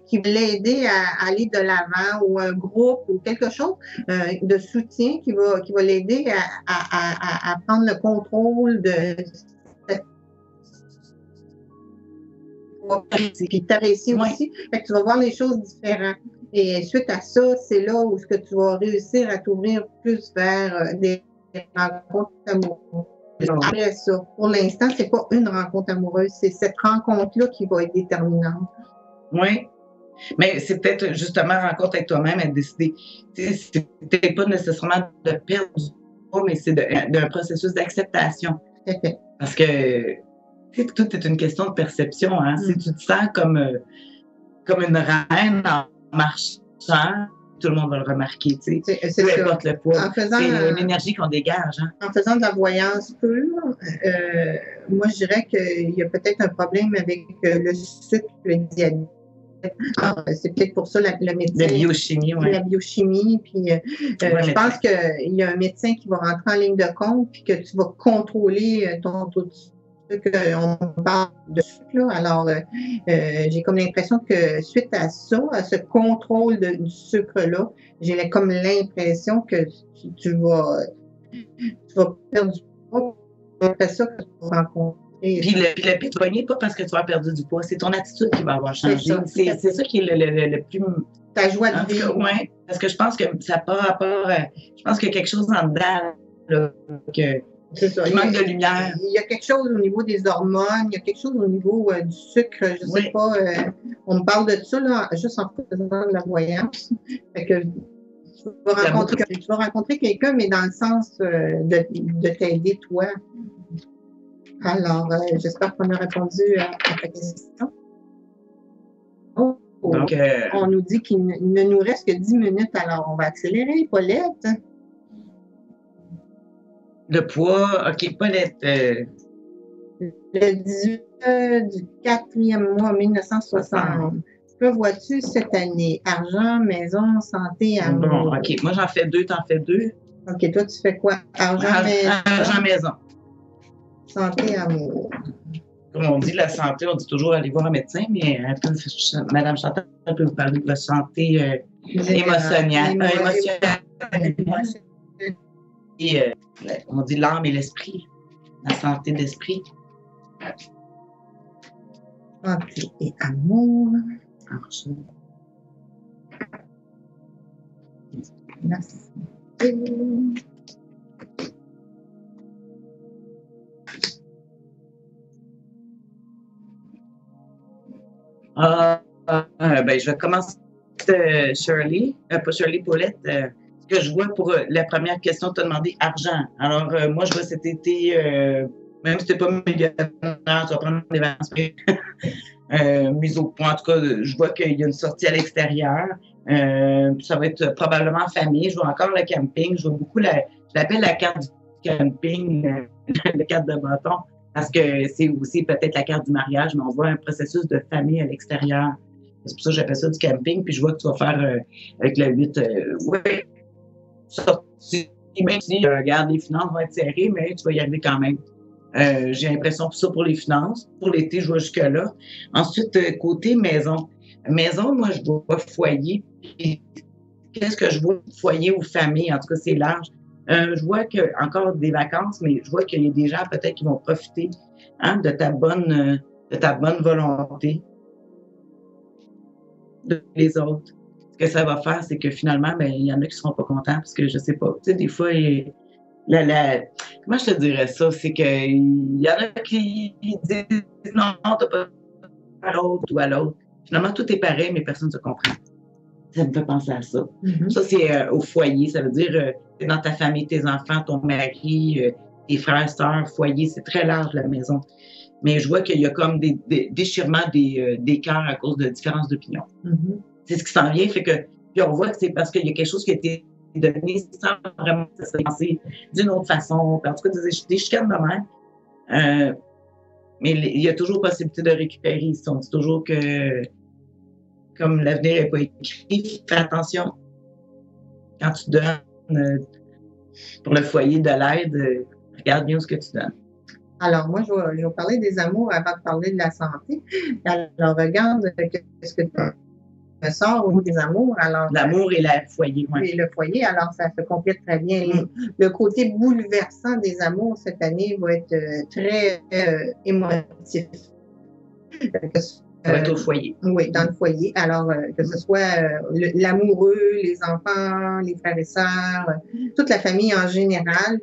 qui va l'aider à aller de l'avant, ou un groupe, ou quelque chose de soutien qui va l'aider à prendre le contrôle de... Puis t'apprécies aussi. Fait que tu vas voir les choses différentes. Et suite à ça, c'est là où ce que tu vas réussir à t'ouvrir plus vers des rencontres amoureuses. Après ça, pour l'instant, c'est pas une rencontre amoureuse, c'est cette rencontre-là qui va être déterminante. Oui. Mais c'est peut-être justement rencontre avec toi-même à décider. C'est peut-être pas nécessairement de perdre du poids, mais c'est d'un processus d'acceptation. Parce que tout est une question de perception. Hein? Si tu te sens comme une reine en marchant, tout le monde va le remarquer. Peu importe le poids. C'est l'énergie qu'on dégage. Hein? En faisant de la voyance pure, moi, je dirais qu'il y a peut-être un problème avec le sucre, le diabète. C'est peut-être pour ça le médecin. La biochimie, oui. La biochimie. Puis, je pense qu'il y a un médecin qui va rentrer en ligne de compte puis que tu vas contrôler ton taux de sucre. On parle de sucre, là. Alors, j'ai comme l'impression que suite à ça, à ce contrôle du sucre-là, j'ai comme l'impression que tu vas perdre du poids. Après ça, que tu vas rencontrer. Puis le pied de poignet, pas parce que tu as perdu du poids, c'est ton attitude qui va avoir changé. C'est ça qui est le plus... Ta joie de vivre. Oui, parce que je pense que ça n'a pas rapport... je pense qu'il y a quelque chose en dedans là, c'est ça. Qui manque de lumière. Il y a quelque chose au niveau des hormones, il y a quelque chose au niveau du sucre, je ne sais pas. On me parle de ça là, juste en faisant de la voyance. Fait que tu vas rencontrer quelqu'un, mais dans le sens de t'aider toi. Alors, j'espère qu'on a répondu à ta question. Oh, donc, on nous dit qu'il ne nous reste que 10 minutes, alors on va accélérer, Paulette. Le poids, OK, Paulette. Le 18 du 4e mois 1960. Que vois-tu cette année? Argent, maison, santé, amour. Bon, OK. Moi, j'en fais 2, t'en fais 2. OK, toi, tu fais quoi? Argent, maison. Santé, amour. Comme on dit, la santé, on dit toujours aller voir un médecin, mais Mme Chantal peut vous parler de la santé émotionnelle. Et on dit l'âme et l'esprit, la santé d'esprit. Santé et amour. Argent. Merci. Ben, je vais commencer Shirley, pas Shirley, Paulette. Ce que je vois pour la première question, tu as demandé argent. Alors, moi, je vois cet été, même si tu n'es pas millionnaire, tu vas prendre des vacances. Mise au point. En tout cas, je vois qu'il y a une sortie à l'extérieur. Ça va être probablement en famille. Je vois encore le camping. Je vois beaucoup je l'appelle la carte du camping, la carte de bâton. Parce que c'est aussi peut-être la carte du mariage, mais on voit un processus de famille à l'extérieur. C'est pour ça que j'appelle ça du camping, puis je vois que tu vas faire avec le 8, oui, sorti, même si, regarde, les finances vont être serrées, mais tu vas y arriver quand même. J'ai l'impression que ça pour les finances. Pour l'été, je vois jusque-là. Ensuite, côté maison. Maison, moi, je vois foyer. Puis, qu'est-ce que je vois? Foyer ou famille, en tout cas, c'est large. Je vois que encore des vacances, mais je vois qu'il y a des gens peut-être qui vont profiter de ta bonne volonté de les autres. Ce que ça va faire, c'est que finalement, ben, il y en a qui seront pas contents parce que je sais pas. Tu sais, des fois, comment je te dirais ça? C'est qu'il y en a qui disent non, t'as pas à l'autre ou à l'autre. Finalement, tout est pareil, mais personne ne se comprend. Ça me fait penser à ça. Ça, c'est au foyer. Ça veut dire c'est dans ta famille, tes enfants, ton mari, tes frères, sœurs, foyer. C'est très large, la maison. Mais je vois qu'il y a comme des déchirements des cœurs à cause de différences d'opinion. C'est ce qui s'en vient. Fait que, puis on voit que c'est parce qu'il y a quelque chose qui a été donné sans vraiment se penser d'une autre façon. Puis en tout cas, des chicanes de même. Mais il y a toujours possibilité de récupérer. On dit toujours que, comme l'avenir n'est pas écrit, fais attention. Quand tu donnes pour le foyer de l'aide, regarde bien ce que tu donnes. Alors, moi, je vais parler des amours avant de parler de la santé. Alors, regarde ce que tu sors au niveau des amours. Alors, l'amour et le foyer. Oui. Et le foyer, alors ça se complète très bien. Le côté bouleversant des amours cette année va être très émotif. Ça va être au foyer. Oui, dans le foyer. Alors, que ce soit l'amoureux, les enfants, les frères et sœurs, toute la famille en général,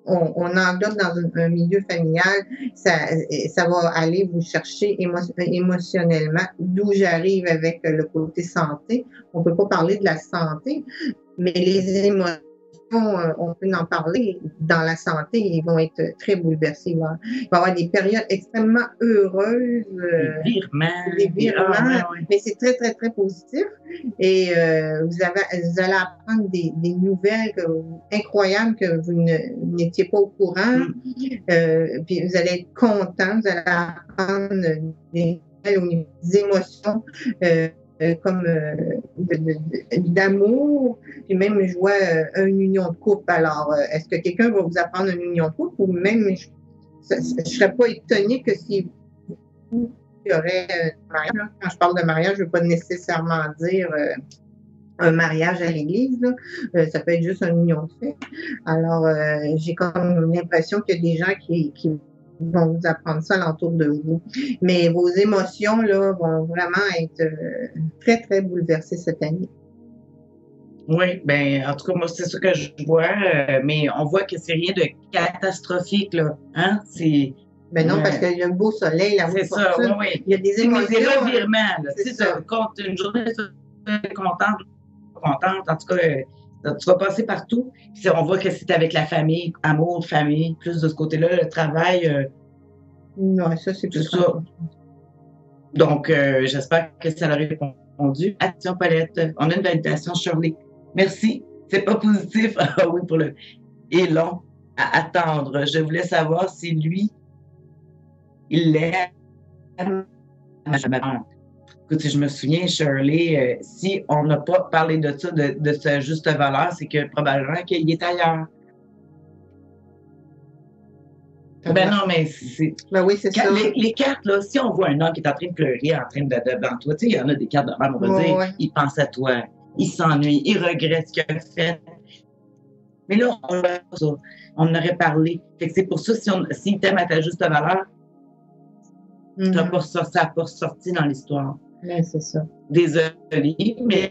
on englobe dans un milieu familial, ça va aller vous chercher émotionnellement, d'où j'arrive avec le côté santé. On peut pas parler de la santé, mais les émotions, on peut en parler dans la santé, ils vont être très bouleversés. Il va y avoir des périodes extrêmement heureuses. Des virements, mais c'est très, très, très positif. Et vous allez apprendre des nouvelles incroyables que vous n'étiez pas au courant. Puis vous allez être content, vous allez apprendre des nouvelles au niveau des émotions. Comme d'amour, puis même je vois une union de couple. Alors, est-ce que quelqu'un va vous apprendre une union de couple ou même je ne serais pas étonnée que si il y aurait un mariage. Quand je parle de mariage, je ne veux pas nécessairement dire un mariage à l'église. Ça peut être juste une union de fait. Alors, j'ai comme l'impression qu'il y a des gens qui vont vous apprendre ça alentour de vous. Mais vos émotions là, vont vraiment être très, très bouleversées cette année. Oui, ben en tout cas, moi, c'est ça que je vois, mais on voit que c'est rien de catastrophique, là. Hein? Ben non, parce qu'il y a un beau soleil, la c'est ça, oui. Il y a des émotions. Mais des revirements, là. Tu sais, quand une journée, contente, en tout cas, tu vas passer partout. Puis on voit que c'est avec la famille, amour, famille, plus de ce côté-là, le travail. Non, ça, c'est tout ça. Donc, j'espère que ça leur a répondu. Action Paulette, on a une validation, Shirley. Merci. C'est pas positif. Ah oui, pour le. Et long à attendre. Je voulais savoir si lui, il l'aime. Écoute, je me souviens, Shirley, si on n'a pas parlé de ça, de sa juste valeur, c'est que probablement qu'il est ailleurs. Ben non, mais c'est. Ben oui, c'est ça. Les cartes, là, si on voit un homme qui est en train de pleurer, en train de devant toi, tu sais, il y en a des cartes de même, on va dire, il pense à toi, il s'ennuie, il regrette ce qu'il a fait. Mais là, on aurait parlé. Fait que c'est pour ça, s'il t'aime à ta juste valeur, ça n'a pas ressorti dans l'histoire. Ben, c'est ça. Désolée, mais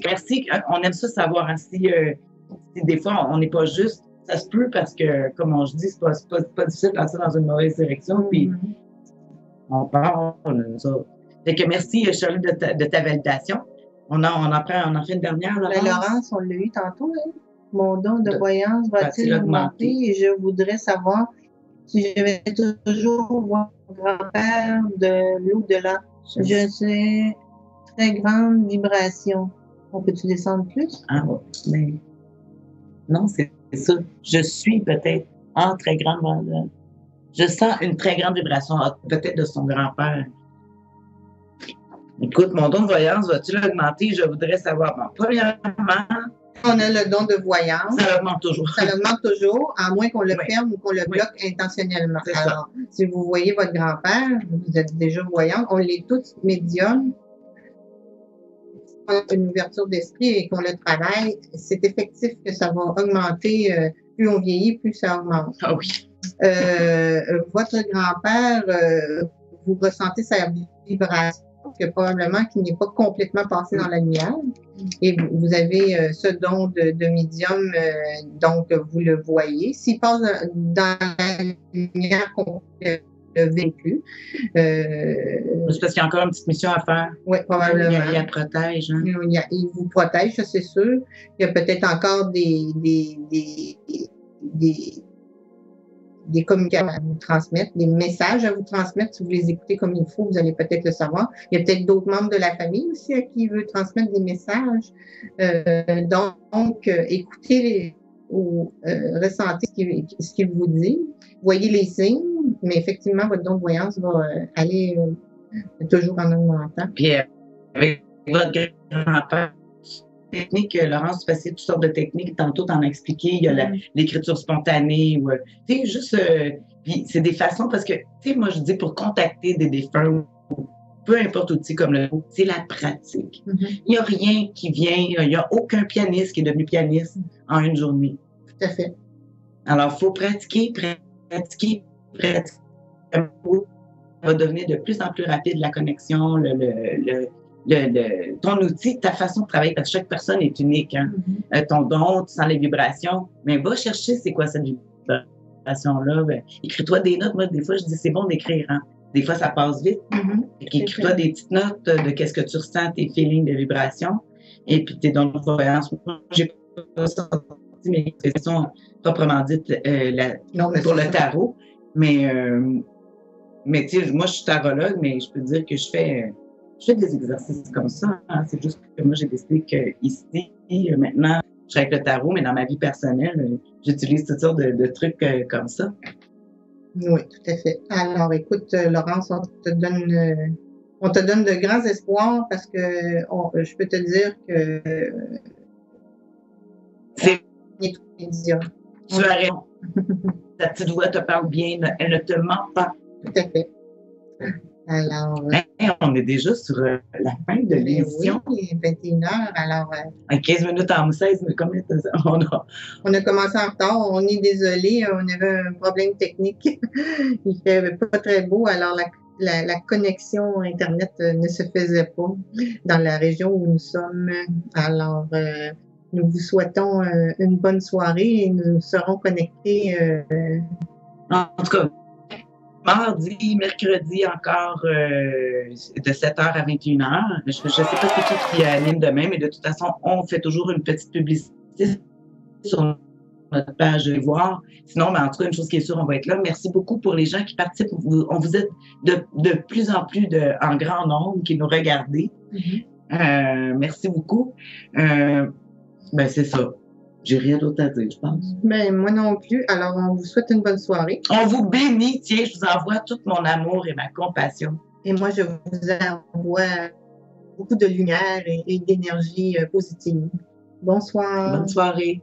merci. On aime ça savoir. Hein, si des fois, on n'est pas juste, ça se peut parce que, comme on se dit, c'est pas difficile de passer dans une mauvaise direction. Puis on parle de ça. Fait que merci, Shirley, de ta validation. On en fait une dernière. Laurence, on l'a eu tantôt. Hein? Mon don de voyance va-t-il augmenter? Et je voudrais savoir si je vais toujours voir mon grand-père de l'au-delà. Je sais, très grande vibration. On peut-tu descendre plus? Ah oui, mais non, c'est ça. Je suis peut-être en très grande vibration. Je sens une très grande vibration, peut-être de son grand-père. Écoute, mon don de voyance, va-t-il augmenter? Je voudrais savoir. Bon, premièrement, On a le don de voyance. ça augmente toujours. Ça augmente toujours, à moins qu'on le Oui. ferme ou qu'on le Oui. bloque intentionnellement. C'est ça. Alors, si vous voyez votre grand-père, vous êtes déjà voyant, on l'est tous médiums. On a une ouverture d'esprit et qu'on le travaille, c'est effectif que ça va augmenter. Plus on vieillit, plus ça augmente. Ah oui. Votre grand-père, vous ressentez sa vibration, que probablement qu'il n'est pas complètement passé dans la lumière. Et vous avez ce don de médium, donc vous le voyez. S'il passe dans la lumière qu'on le vécu. C'est parce qu'il y a encore une petite mission à faire. Oui, probablement. Il protège. Hein? Il vous protège, ça c'est sûr. Il y a peut-être encore des communications à vous transmettre, des messages à vous transmettre. Si vous les écoutez comme il faut, vous allez peut-être le savoir. Il y a peut-être d'autres membres de la famille aussi à qui il veut transmettre des messages. Donc, écoutez ou ressentez ce qu'il vous dit. Voyez les signes, mais effectivement, votre don de voyance va aller toujours en augmentant. Puis, avec votre grand-père, technique, Laurence, tu passais toutes sortes de techniques. Tantôt, t'en as expliqué. Il y a l'écriture spontanée. Tu sais, juste... puis c'est des façons, parce que, tu sais, moi, je dis pour contacter des défunts, peu importe outil comme le mot, c'est la pratique. Il n'y a rien qui vient, il n'y a aucun pianiste qui est devenu pianiste en une journée. Tout à fait. Alors, il faut pratiquer. Ça va devenir de plus en plus rapide la connexion, ton outil, ta façon de travailler, parce que chaque personne est unique. Hein? Ton don, tu sens les vibrations, mais va chercher c'est quoi cette vibration-là. Ben, écris-toi des notes. Moi, des fois, je dis c'est bon d'écrire. Hein? Des fois, ça passe vite. Écris-toi des petites notes de qu'est-ce que tu ressens, tes feelings de vibration. Et puis, tes dons de voyance. J'ai pas senti mes expressions proprement dites pour le tarot. Mais tu sais, moi, je suis tarologue, mais je peux dire que je fais des exercices comme ça. Hein. C'est juste que moi, j'ai décidé qu'ici, maintenant, je suis avec le tarot, mais dans ma vie personnelle, j'utilise toutes sortes de trucs comme ça. Oui, tout à fait. Alors, écoute, Laurence, on te donne de grands espoirs parce que je peux te dire que c'est médium. Tu as raison. Ta petite voix te parle bien, elle ne te ment pas. Tout à fait. Alors, on est déjà sur la fin de l'émission. Oui, 21h. Alors, 15 minutes en 16, mais combien on a commencé en retard. On est désolé. On avait un problème technique. Il fait pas très beau. Alors, la connexion Internet ne se faisait pas dans la région où nous sommes. Alors, nous vous souhaitons une bonne soirée et nous serons connectés. En tout cas, mardi, mercredi encore de 7h à 21h. Je ne sais pas c'est qui anime demain, mais de toute façon, on fait toujours une petite publicité sur notre page de voir. Sinon, en tout cas, une chose qui est sûre, on va être là. Merci beaucoup pour les gens qui participent. On vous êtes de plus en plus en grand nombre qui nous regardez. Merci beaucoup. C'est ça. J'ai rien d'autre à dire, je pense. Moi non plus. Alors, on vous souhaite une bonne soirée. On vous bénit. Tiens, je vous envoie tout mon amour et ma compassion. Et moi, je vous envoie beaucoup de lumière et d'énergie positive. Bonsoir. Bonne soirée.